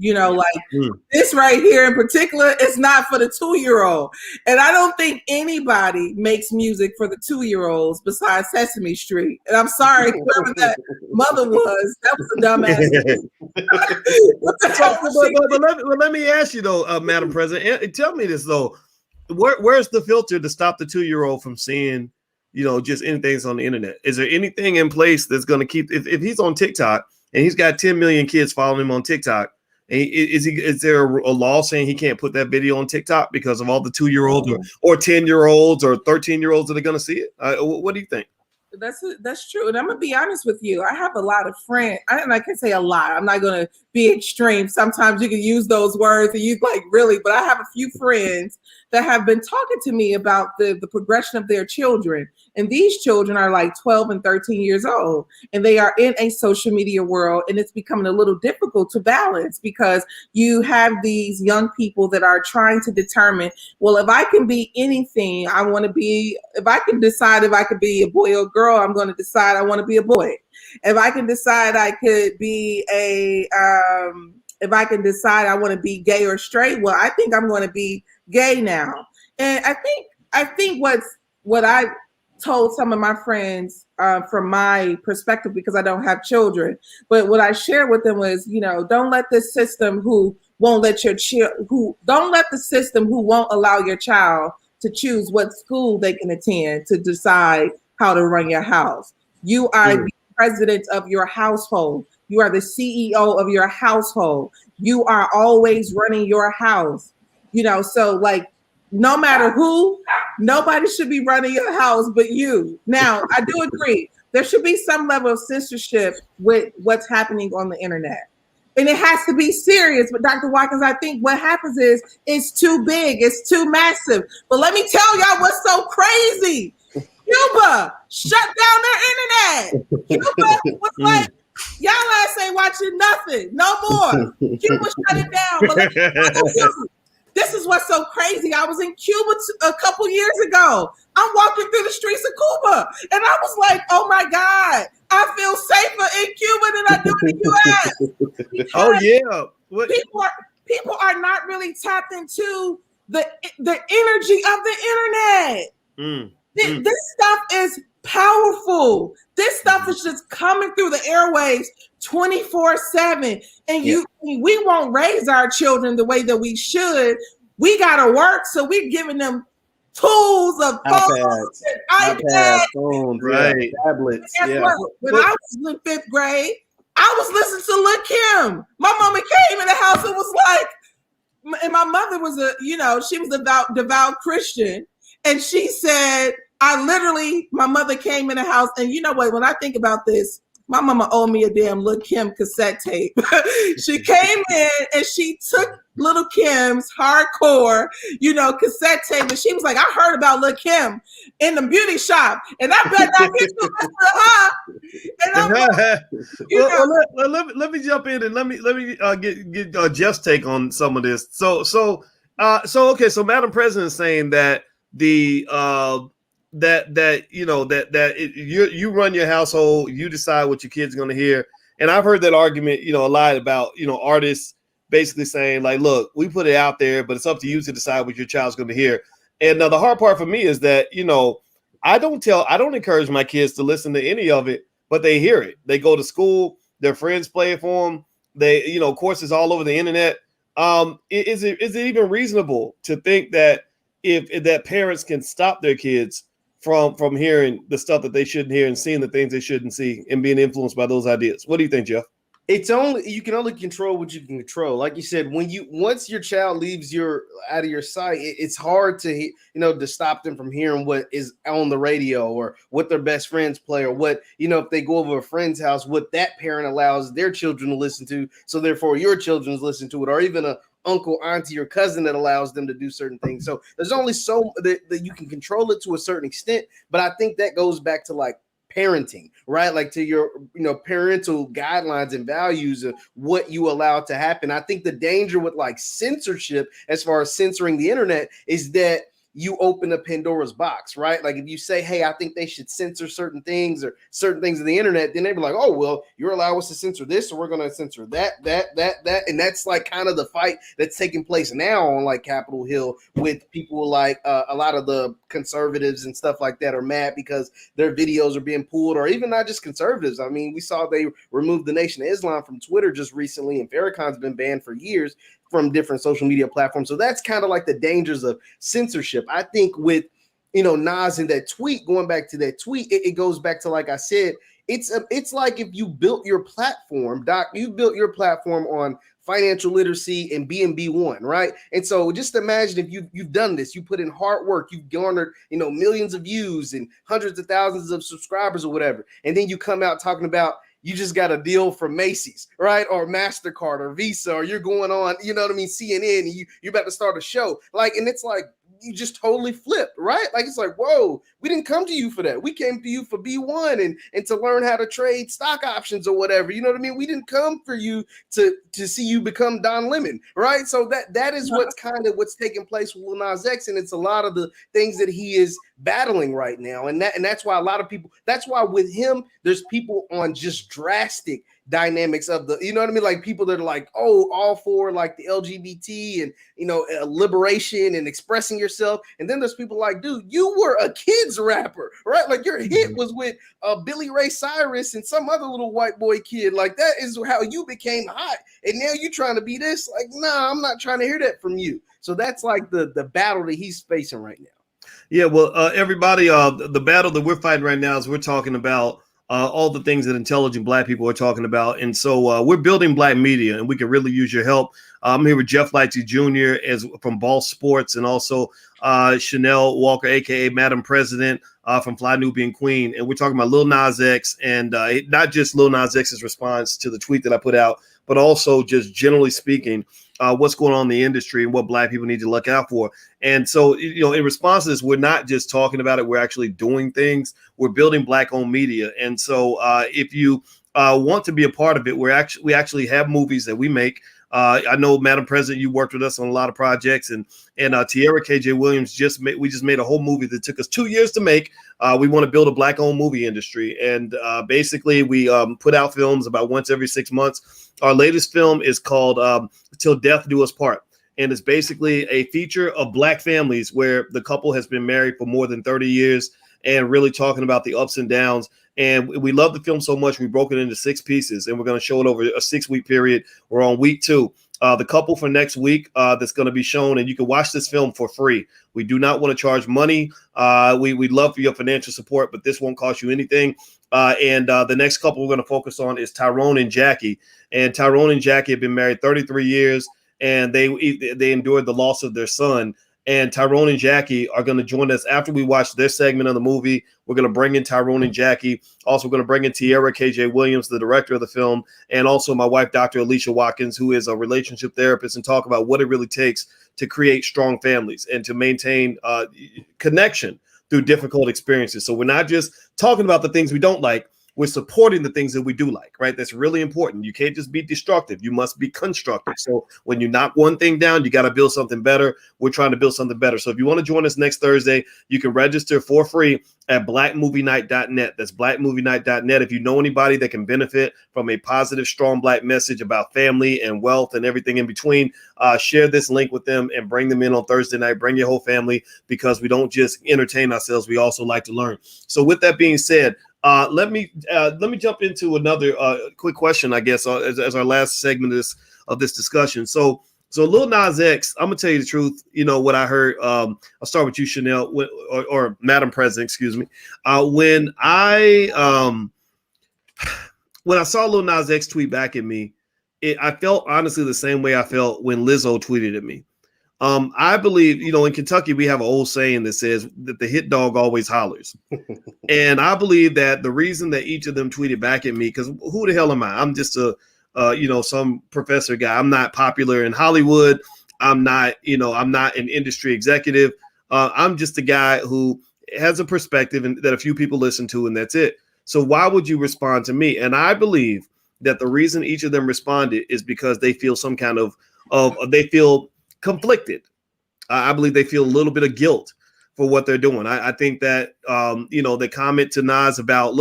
this right here in particular is not for the 2-year-old. And I don't think anybody makes music for the 2-year-olds besides Sesame Street. And I'm sorry, whoever that mother was, that was a dumbass. But let me ask you though, Madam President, tell me this though. Where's the filter to stop the 2-year-old from seeing, just anything on the internet? Is there anything in place that's going to keep, if he's on TikTok and he's got 10 million kids following him on TikTok, and is there a law saying he can't put that video on TikTok because of all the 2-year-olds or 10-year-olds or 13-year-olds that are going to see it? What do you think? That's true. And I'm gonna be honest with you. I have a lot of friends, and I can say a lot. I'm not gonna be extreme. Sometimes you can use those words and you really, but I have a few friends that have been talking to me about the progression of their children. And these children are like 12 and 13 years old, and they are in a social media world, and it's becoming a little difficult to balance because you have these young people that are trying to determine, well, if I can be anything, I want to be, if I can decide if I could be a boy or girl, I'm going to decide I want to be a boy. If I can decide I could be if I can decide I want to be gay or straight, well, I think I'm going to be gay now. And I think what I told some of my friends from my perspective, because I don't have children, but what I shared with them was, don't let the system who won't let the system who won't allow your child to choose what school they can attend to decide how to run your house. You are the president of your household. You are the CEO of your household. You are always running your house. So like, no matter who, nobody should be running your house but you. Now, I do agree. There should be some level of censorship with what's happening on the internet. And it has to be serious. But Dr. Watkins, I think what happens is it's too big. It's too massive. But let me tell y'all what's so crazy. Cuba shut down their internet. Cuba was like, y'all ass ain't watching nothing. No more. Cuba shut it down. But let me tell you, this is what's so crazy. I was in Cuba a couple years ago. I'm walking through the streets of Cuba, and I was like, oh my God, I feel safer in Cuba than I do in the US. Oh yeah. People are not really tapped into the energy of the internet. This stuff is powerful. This stuff is just coming through the airwaves 24/7. And we won't raise our children the way that we should. We gotta work, so we're giving them tools of phones, phones, right? Tablets. When I was in 5th grade, I was listening to Lil Kim. My mama came in the house and was like, and my mother was she was a devout Christian, and she said, My mother came in the house, and you know what? When I think about this, my mama owed me a damn Lil Kim cassette tape. She came in and she took Little Kim's hardcore, cassette tape, and she was like, "I heard about Lil Kim in the beauty shop, and I bet not get to listen to her." And I'm like, let me jump in and let me get Jeff's take on some of this. So okay, so Madam President is saying that you run your household, you decide what your kid's going to hear. And I've heard that argument, a lot about, artists basically saying like, look, we put it out there, but it's up to you to decide what your child's going to hear. And the hard part for me is that, I don't encourage my kids to listen to any of it, but they hear it. They go to school, their friends play it for them. They, courses all over the internet. Is it even reasonable to think that if that parents can stop their kids from hearing the stuff that they shouldn't hear and seeing the things they shouldn't see and being influenced by those ideas? What do you think, Jeff? You can only control what you can control. Like you said, once your child leaves out of your sight, it's hard to to stop them from hearing what is on the radio or what their best friends play, or what if they go over a friend's house, what that parent allows their children to listen to. So therefore, your children's listen to it, or even a uncle, auntie, or cousin that allows them to do certain things. So there's only so that you can control it to a certain extent. But I think that goes back to like parenting, right? Like to your, parental guidelines and values of what you allow to happen. I think the danger with like censorship, as far as censoring the internet, is that you open a Pandora's box, right? Like if you say, hey, I think they should censor certain things or certain things of the internet, then they'd be like, oh, well, you're allowing us to censor this, so we're going to censor that. And that's like kind of the fight that's taking place now on like Capitol Hill with people like a lot of the conservatives and stuff like that are mad because their videos are being pulled, or even not just conservatives. I mean, we saw they removed the Nation of Islam from Twitter just recently, and Farrakhan's been banned for years from different social media platforms. So that's kind of like the dangers of censorship. I think with, Nas and that tweet, going back to that tweet, it goes back to, like I said, it's like if you built your platform, Doc, you built your platform on financial literacy and BNB1, right? And so just imagine if you've done this, you put in hard work, you've garnered, millions of views and hundreds of thousands of subscribers or whatever. And then you come out talking about, you just got a deal from Macy's, right? Or MasterCard or Visa, or you're going on, CNN, and you're about to start a show. Like, and it's like, you just totally flipped, right? Like, it's like, whoa, we didn't come to you for that. We came to you for B1 and to learn how to trade stock options or whatever. You know what I mean? We didn't come for you to see you become Don Lemon, right? So that is what's taking place with Lil Nas X, and it's a lot of the things that he is battling right now. And that's why that's why with him, there's people on just drastic dynamics of the, like people that are like, oh, all for like the LGBT and, liberation and expressing yourself. And then there's people like, dude, you were a kid's rapper, right? Like your hit was with Billy Ray Cyrus and some other little white boy kid. Like that is how you became hot. And now you trying to be this? Like, nah, I'm not trying to hear that from you. So that's like the battle that he's facing right now. Yeah, well, everybody, the battle that we're fighting right now is we're talking about all the things that intelligent Black people are talking about. And so we're building Black media, and we can really use your help. I'm here with Jeff Lightsy Jr. From Ball Sports, and also Chanel Walker, a.k.a. Madam President from Fly Nubian Queen. And we're talking about Lil Nas X, and not just Lil Nas X's response to the tweet that I put out, but also just generally speaking, what's going on in the industry and what Black people need to look out for. And so, in response to this, we're not just talking about it, we're actually doing things. We're building Black-owned media. And so if you want to be a part of it, we actually have movies that we make. I know, Madam President, you worked with us on a lot of projects, and Tierra KJ Williams we just made a whole movie that took us 2 years to make. We want to build a Black-owned movie industry, and basically we put out films about once every 6 months. Our latest film is called Till Death Do Us Part, and it's basically a feature of Black families where the couple has been married for more than 30 years and really talking about the ups and downs. And we love the film so much, we broke it into 6 pieces, and we're going to show it over a 6-week period. We're on week 2. The couple for next week that's going to be shown, and you can watch this film for free. We do not want to charge money. We'd love for your financial support, but this won't cost you anything. And the next couple we're going to focus on is Tyrone and Jackie. And Tyrone and Jackie have been married 33 years, and they endured the loss of their son. And Tyrone and Jackie are going to join us after we watch their segment of the movie. We're going to bring in Tyrone and Jackie. Also going to bring in Tierra KJ Williams, the director of the film, and also my wife, Dr. Alicia Watkins, who is a relationship therapist, and talk about what it really takes to create strong families and to maintain connection through difficult experiences. So we're not just talking about the things we don't like. We're supporting the things that we do like, right? That's really important. You can't just be destructive. You must be constructive. So when you knock one thing down, you got to build something better. We're trying to build something better. So if you want to join us next Thursday, you can register for free at blackmovienight.net. That's blackmovienight.net. If you know anybody that can benefit from a positive, strong Black message about family and wealth and everything in between, share this link with them and bring them in on Thursday night. Bring your whole family, because we don't just entertain ourselves. We also like to learn. So with that being said, let me jump into another quick question, I guess, as our last segment of this discussion. So Lil Nas X, I'm gonna tell you the truth. You know what I heard. I'll start with you, Chanel, or Madam President, excuse me. When I saw Lil Nas X tweet back at me, I felt honestly the same way I felt when Lizzo tweeted at me. I believe, in Kentucky, we have an old saying that says that the hit dog always hollers. And I believe that the reason that each of them tweeted back at me, because who the hell am I? I'm just some professor guy. I'm not popular in Hollywood. I'm not an industry executive. I'm just a guy who has a perspective and that a few people listen to, and that's it. So why would you respond to me? And I believe that the reason each of them responded is because they feel some kind of they feel conflicted. I believe they feel a little bit of guilt for what they're doing. I think that the comment to Nas about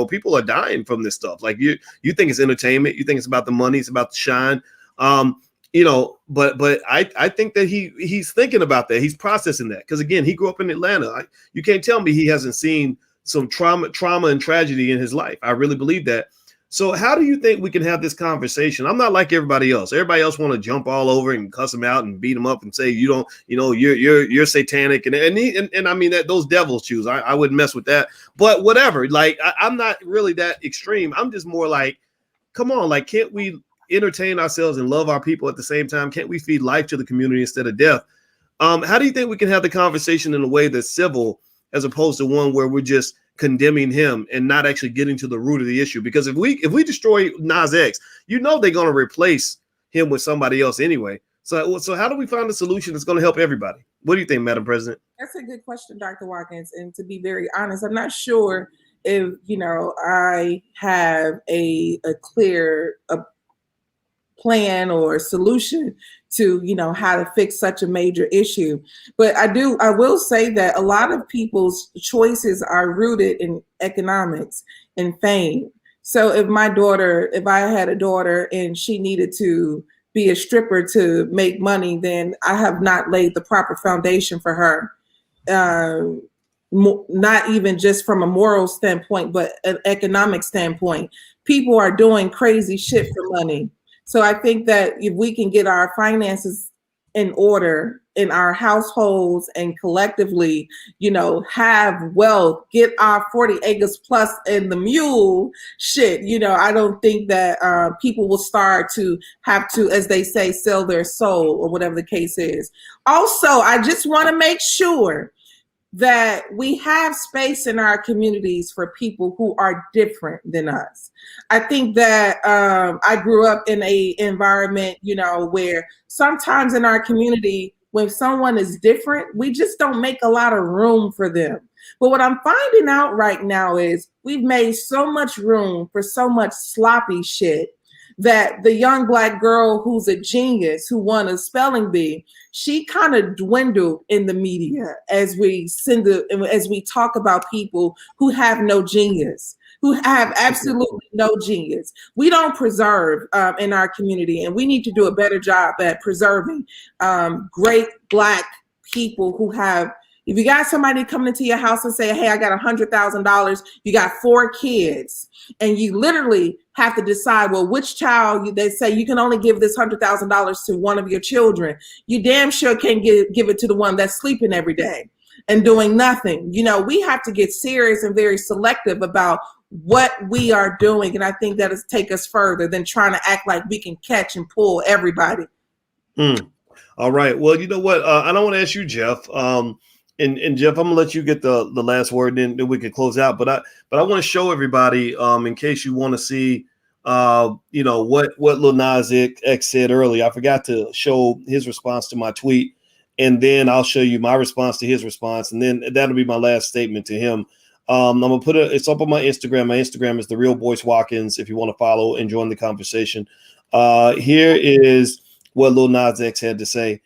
people are dying from this stuff. Like you think it's entertainment, you think it's about the money, it's about the shine. But I think that he's thinking about that. He's processing that, because again, he grew up in Atlanta. You can't tell me he hasn't seen some trauma and tragedy in his life. I really believe that. So how do you think we can have this conversation? I'm not like everybody else. Everybody else want to jump all over and cuss him out and beat him up and say, you're satanic. And I mean that those devils choose. I wouldn't mess with that, but whatever. Like, I'm not really that extreme. I'm just more like, come on, like, can't we entertain ourselves and love our people at the same time? Can't we feed life to the community instead of death? How do you think we can have the conversation in a way that's civil, as opposed to one where we're just condemning him and not actually getting to the root of the issue? Because if we destroy Nas X, they're going to replace him with somebody else anyway. So how do we find a solution that's going to help everybody? What do you think, Madam President? That's a good question, Dr. Watkins. And to be very honest, I'm not sure if I have a clear plan or solution to how to fix such a major issue. But I will say that a lot of people's choices are rooted in economics and fame. So if I had a daughter and she needed to be a stripper to make money, then I have not laid the proper foundation for her. Not even just from a moral standpoint, but an economic standpoint. People are doing crazy shit for money. So I think that if we can get our finances in order in our households and collectively, have wealth, get our 40 acres plus and the mule shit, I don't think that people will start to have to, as they say, sell their soul or whatever the case is. Also, I just want to make sure that we have space in our communities for people who are different than us. I think that I grew up in a environment, where sometimes in our community, when someone is different, we just don't make a lot of room for them. But what I'm finding out right now is we've made so much room for so much sloppy shit that the young Black girl who's a genius, who won a spelling bee, she kind of dwindled in the media as we talk about people who have no genius, who have absolutely no genius. We don't preserve in our community, and we need to do a better job at preserving great Black people who have. If you got somebody coming into your house and say, hey, I got $100,000, you got 4 kids, and you literally have to decide, well, which child, they say you can only give this $100,000 to one of your children. You damn sure can't give it to the one that's sleeping every day and doing nothing. We have to get serious and very selective about what we are doing. And I think that is take us further than trying to act like we can catch and pull everybody. All right. Well, you know what? I don't want to ask you, Jeff. And Jeff, I'm gonna let you get the last word, then we can close out. But I want to show everybody, in case you want to see, what Lil Nas X said earlier. I forgot to show his response to my tweet, and then I'll show you my response to his response, and then that'll be my last statement to him. I'm gonna put it's up on my Instagram. My Instagram is the Real Boyce Watkins. If you want to follow and join the conversation, here is what Lil Nas X had to say.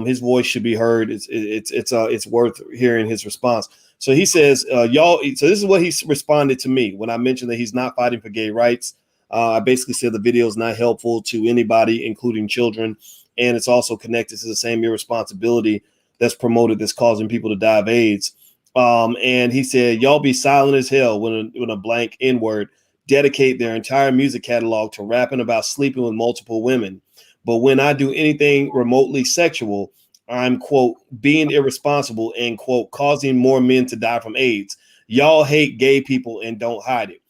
His voice should be heard. It's worth hearing his response. So he says, y'all. So this is what he responded to me when I mentioned that he's not fighting for gay rights. I basically said the video is not helpful to anybody, including children, and it's also connected to the same irresponsibility that's promoted that's causing people to die of AIDS. And he said, y'all be silent as hell when a blank N-word dedicate their entire music catalog to rapping about sleeping with multiple women. But when I do anything remotely sexual, I'm, quote, being irresponsible and, quote, causing more men to die from AIDS. Y'all hate gay people and don't hide it.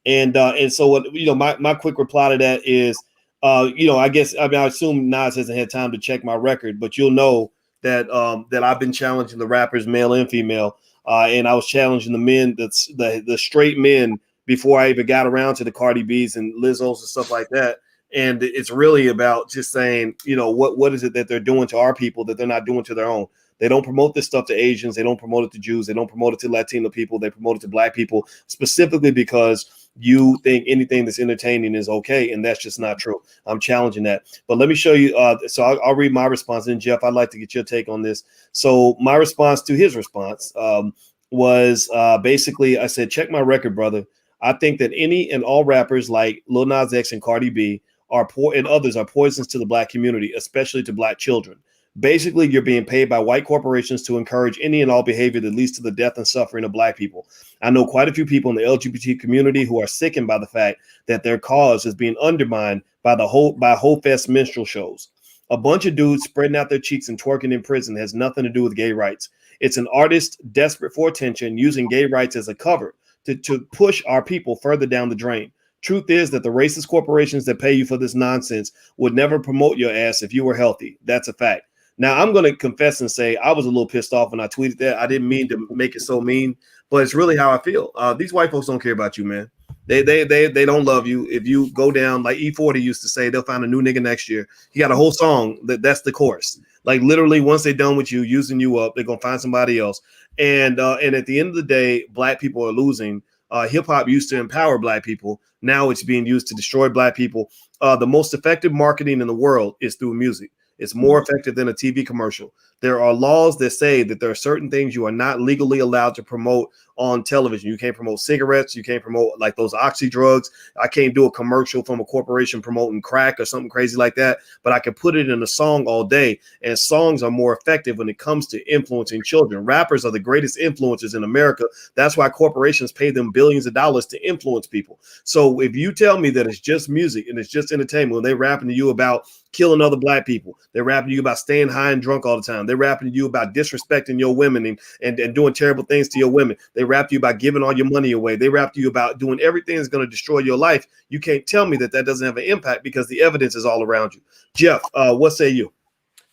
And so what, my quick reply to that is, I assume Nas hasn't had time to check my record, but you'll know that that I've been challenging the rappers, male and female, and I was challenging the men, the straight men, before I even got around to the Cardi B's and Lizzo's and stuff like that. And it's really about just saying, what is it that they're doing to our people that they're not doing to their own? They don't promote this stuff to Asians. They don't promote it to Jews. They don't promote it to Latino people. They promote it to Black people specifically because you think anything that's entertaining is okay. And that's just not true. I'm challenging that. But let me show you. So I'll read my response. And Jeff, I'd like to get your take on this. So my response to his response was basically, I said, check my record, brother. I think that any and all rappers like Lil Nas X and Cardi B are poor and others are poisons to the Black community, especially to Black children. Basically, you're being paid by white corporations to encourage any and all behavior that leads to the death and suffering of Black people. I know quite a few people in the LGBT community who are sickened by the fact that their cause is being undermined by Ho Fest minstrel shows. A bunch of dudes spreading out their cheeks and twerking in prison has nothing to do with gay rights. It's an artist desperate for attention using gay rights as a cover to push our people further down the drain. Truth is that the racist corporations that pay you for this nonsense would never promote your ass if you were healthy. That's a fact. Now, I'm going to confess and say I was a little pissed off when I tweeted that. I didn't mean to make it so mean, but it's really how I feel. These white folks don't care about you, man. They don't love you. If you go down, like E40 used to say, they'll find a new nigga next year. He got a whole song that's the chorus. Like literally, once they're done with you, using you up, they're gonna find somebody else. And at the end of the day, Black people are losing. Hip hop used to empower Black people. Now it's being used to destroy Black people. The most effective marketing in the world is through music. It's more effective than a TV commercial. There are laws that say that there are certain things you are not legally allowed to promote on television. You can't promote cigarettes. You can't promote like those oxy drugs. I can't do a commercial from a corporation promoting crack or something crazy like that, but I can put it in a song all day. And songs are more effective when it comes to influencing children. Rappers are the greatest influencers in America. That's why corporations pay them billions of dollars to influence people. So if you tell me that it's just music and it's just entertainment, when they're rapping to you about killing other Black people, they're rapping to you about staying high and drunk all the time, they're rapping to you about disrespecting your women and doing terrible things to your women, they rap to you about giving all your money away, they rap to you about doing everything that's going to destroy your life, you can't tell me that doesn't have an impact because the evidence is all around you. Jeff, what say you?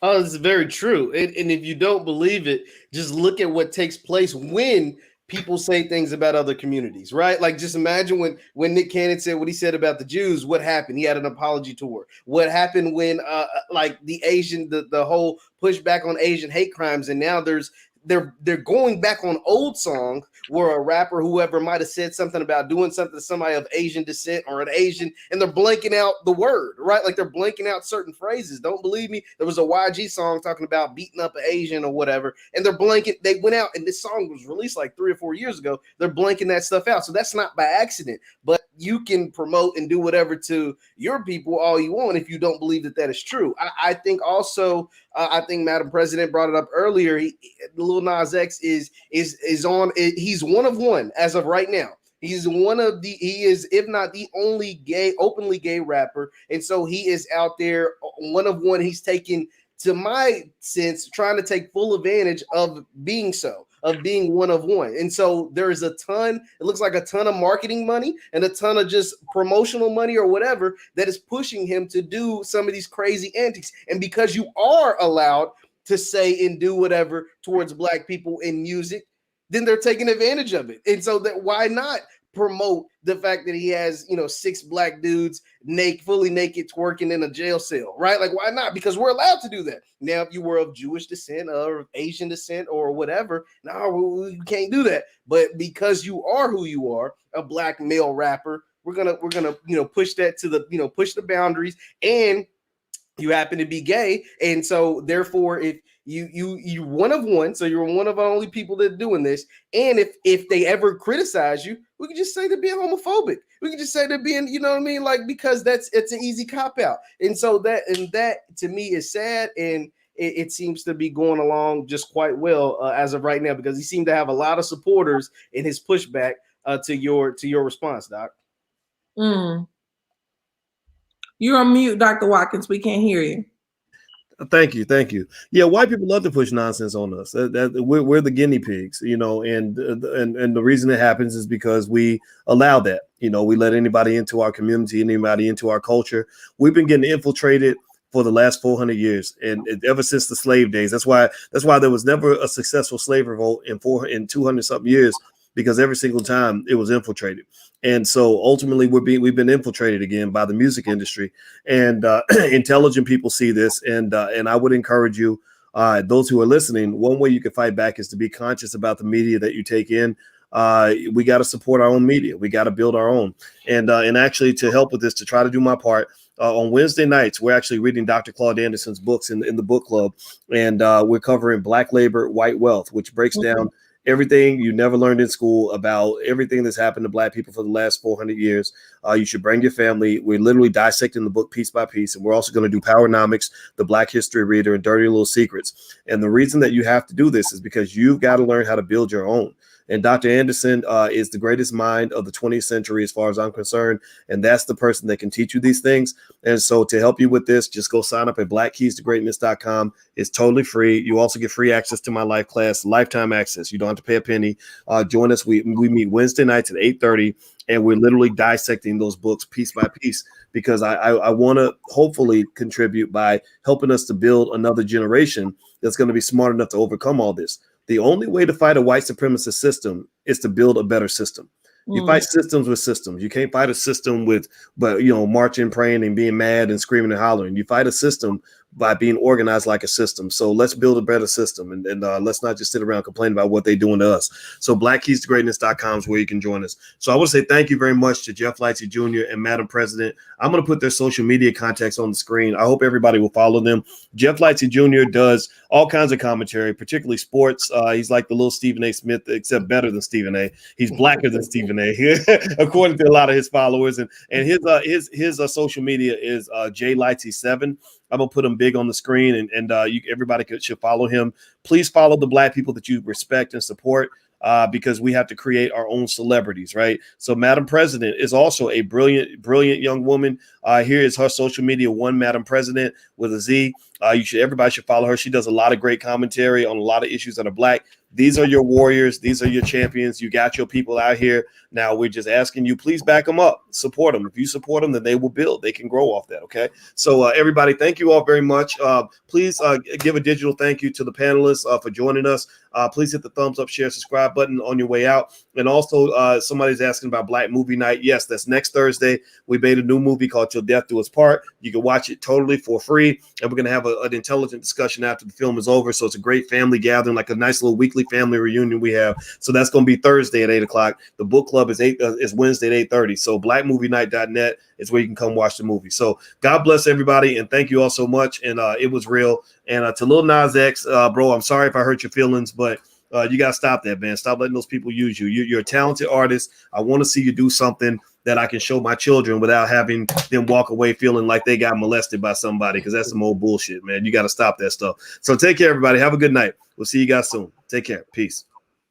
Oh, this is very true. And if you don't believe it, just look at what takes place when people say things about other communities, right? Like just imagine when Nick Cannon said what he said about the Jews, what happened? He had an apology tour. What happened when like the Asian, the whole pushback on Asian hate crimes, and now they're going back on old songs where a rapper, whoever might have said something about doing something to somebody of Asian descent or an Asian, and they're blanking out the word, right? Like they're blanking out certain phrases. Don't believe me? There was a YG song talking about beating up an Asian or whatever, and they're blanking. They went out, and this song was released like 3 or 4 years ago. They're blanking that stuff out. So that's not by accident, but you can promote and do whatever to your people all you want if you don't believe that is true. I think also, I think Madam President brought it up earlier. Lil Nas X is on. He's one of one as of right now. He is, if not the only openly gay rapper. And so he is out there one of one. He's taking, to my sense, trying to take full advantage of being so. of being one of one. And so there's a ton, it looks like a ton of marketing money and a ton of just promotional money or whatever that is pushing him to do some of these crazy antics. And because you are allowed to say and do whatever towards Black people in music, then they're taking advantage of it. And so that why not promote the fact that he has, 6 Black dudes fully naked twerking in a jail cell, right? Like, why not? Because we're allowed to do that. Now, if you were of Jewish descent or Asian descent or whatever, no, we can't do that. But because you are who you are, a Black male rapper, we're gonna push that to the push the boundaries. And you happen to be gay, and so therefore, if you one of one, so you're one of the only people that are doing this. And if they ever criticize you, we can just say they're being homophobic. We can just say they're being, like, because it's an easy cop out. And so that to me is sad, and it seems to be going along just quite well as of right now, because he seemed to have a lot of supporters in his pushback to your response, Doc. You're on mute, Dr. Watkins. We can't hear you. Thank you. Yeah, white people love to push nonsense on us. We're the guinea pigs, and the reason it happens is because we allow that. We let anybody into our community, anybody into our culture. We've been getting infiltrated for the last 400 years, and ever since the slave days. That's why there was never a successful slave revolt in 200 something years, because every single time it was infiltrated. And so ultimately we've been infiltrated again by the music industry, and intelligent people see this. And I would encourage you, those who are listening, one way you can fight back is to be conscious about the media that you take in. We got to support our own media. We got to build our own. And actually, to help with this, to try to do my part, on Wednesday nights, we're actually reading Dr. Claude Anderson's books in the book club. And we're covering Black Labor, White Wealth, which breaks down everything you never learned in school about everything that's happened to Black people for the last 400 years. You should bring your family. We're literally dissecting the book piece by piece. And we're also going to do Powernomics, the Black History Reader, and Dirty Little Secrets. And the reason that you have to do this is because you've got to learn how to build your own. And Dr. Anderson is the greatest mind of the 20th century, as far as I'm concerned. And that's the person that can teach you these things. And so to help you with this, just go sign up at blackkeystogreatness.com. It's totally free. You also get free access to my live class, lifetime access. You don't have to pay a penny. Join us. We meet Wednesday nights at 8:30, and we're literally dissecting those books piece by piece, because I want to hopefully contribute by helping us to build another generation that's going to be smart enough to overcome all this. The only way to fight a white supremacist system is to build a better system. You fight systems with systems. You can't fight a system with, marching, praying, and being mad and screaming and hollering. You fight a system by being organized like a system. So let's build a better system, and let's not just sit around complaining about what they're doing to us. So blackkeystogreatness.com is where you can join us. So I want to say thank you very much to Jeff Lightsy Jr. and Madam President. I'm going to put their social media contacts on the screen. I hope everybody will follow them. Jeff Lightsy Jr. does all kinds of commentary, particularly sports. He's like the little Stephen A. Smith, except better than Stephen A. He's blacker than Stephen A. according to a lot of his followers. And his social media is JLightsy7. I'm gonna put him big on the screen, and everybody should follow him. Please follow the Black people that you respect and support, because we have to create our own celebrities, right? So Madam President is also a brilliant young woman. Here is her social media, one Madam President with a Z. Everybody should follow her. She does a lot of great commentary on a lot of issues that are Black. These are your warriors. These are your champions. You got your people out here. Now we're just asking you, please back them up, support them. If you support them, then they will build. They can grow off that. Okay. So everybody, thank you all very much. Please give a digital thank you to the panelists for joining us. Please hit the thumbs up, share, subscribe button on your way out. And also somebody's asking about Black Movie Night. Yes, that's next Thursday. We made a new movie called Till Death Do Us Part. You can watch it totally for free. And we're going to have an intelligent discussion after the film is over. So it's a great family gathering, like a nice little weekly family reunion we have. So that's going to be Thursday at 8:00. The book club is Wednesday at 8:30. So blackmovienight.net is where you can come watch the movie. So God bless everybody, and thank you all so much. And it was real. And to Lil Nas X, bro, I'm sorry if I hurt your feelings, but you got to stop that, man. Stop letting those people use you. You're a talented artist. I want to see you do something that I can show my children without having them walk away feeling like they got molested by somebody, because that's some old bullshit, man. You got to stop that stuff. So take care, everybody. Have a good night. We'll see you guys soon. Take care. Peace.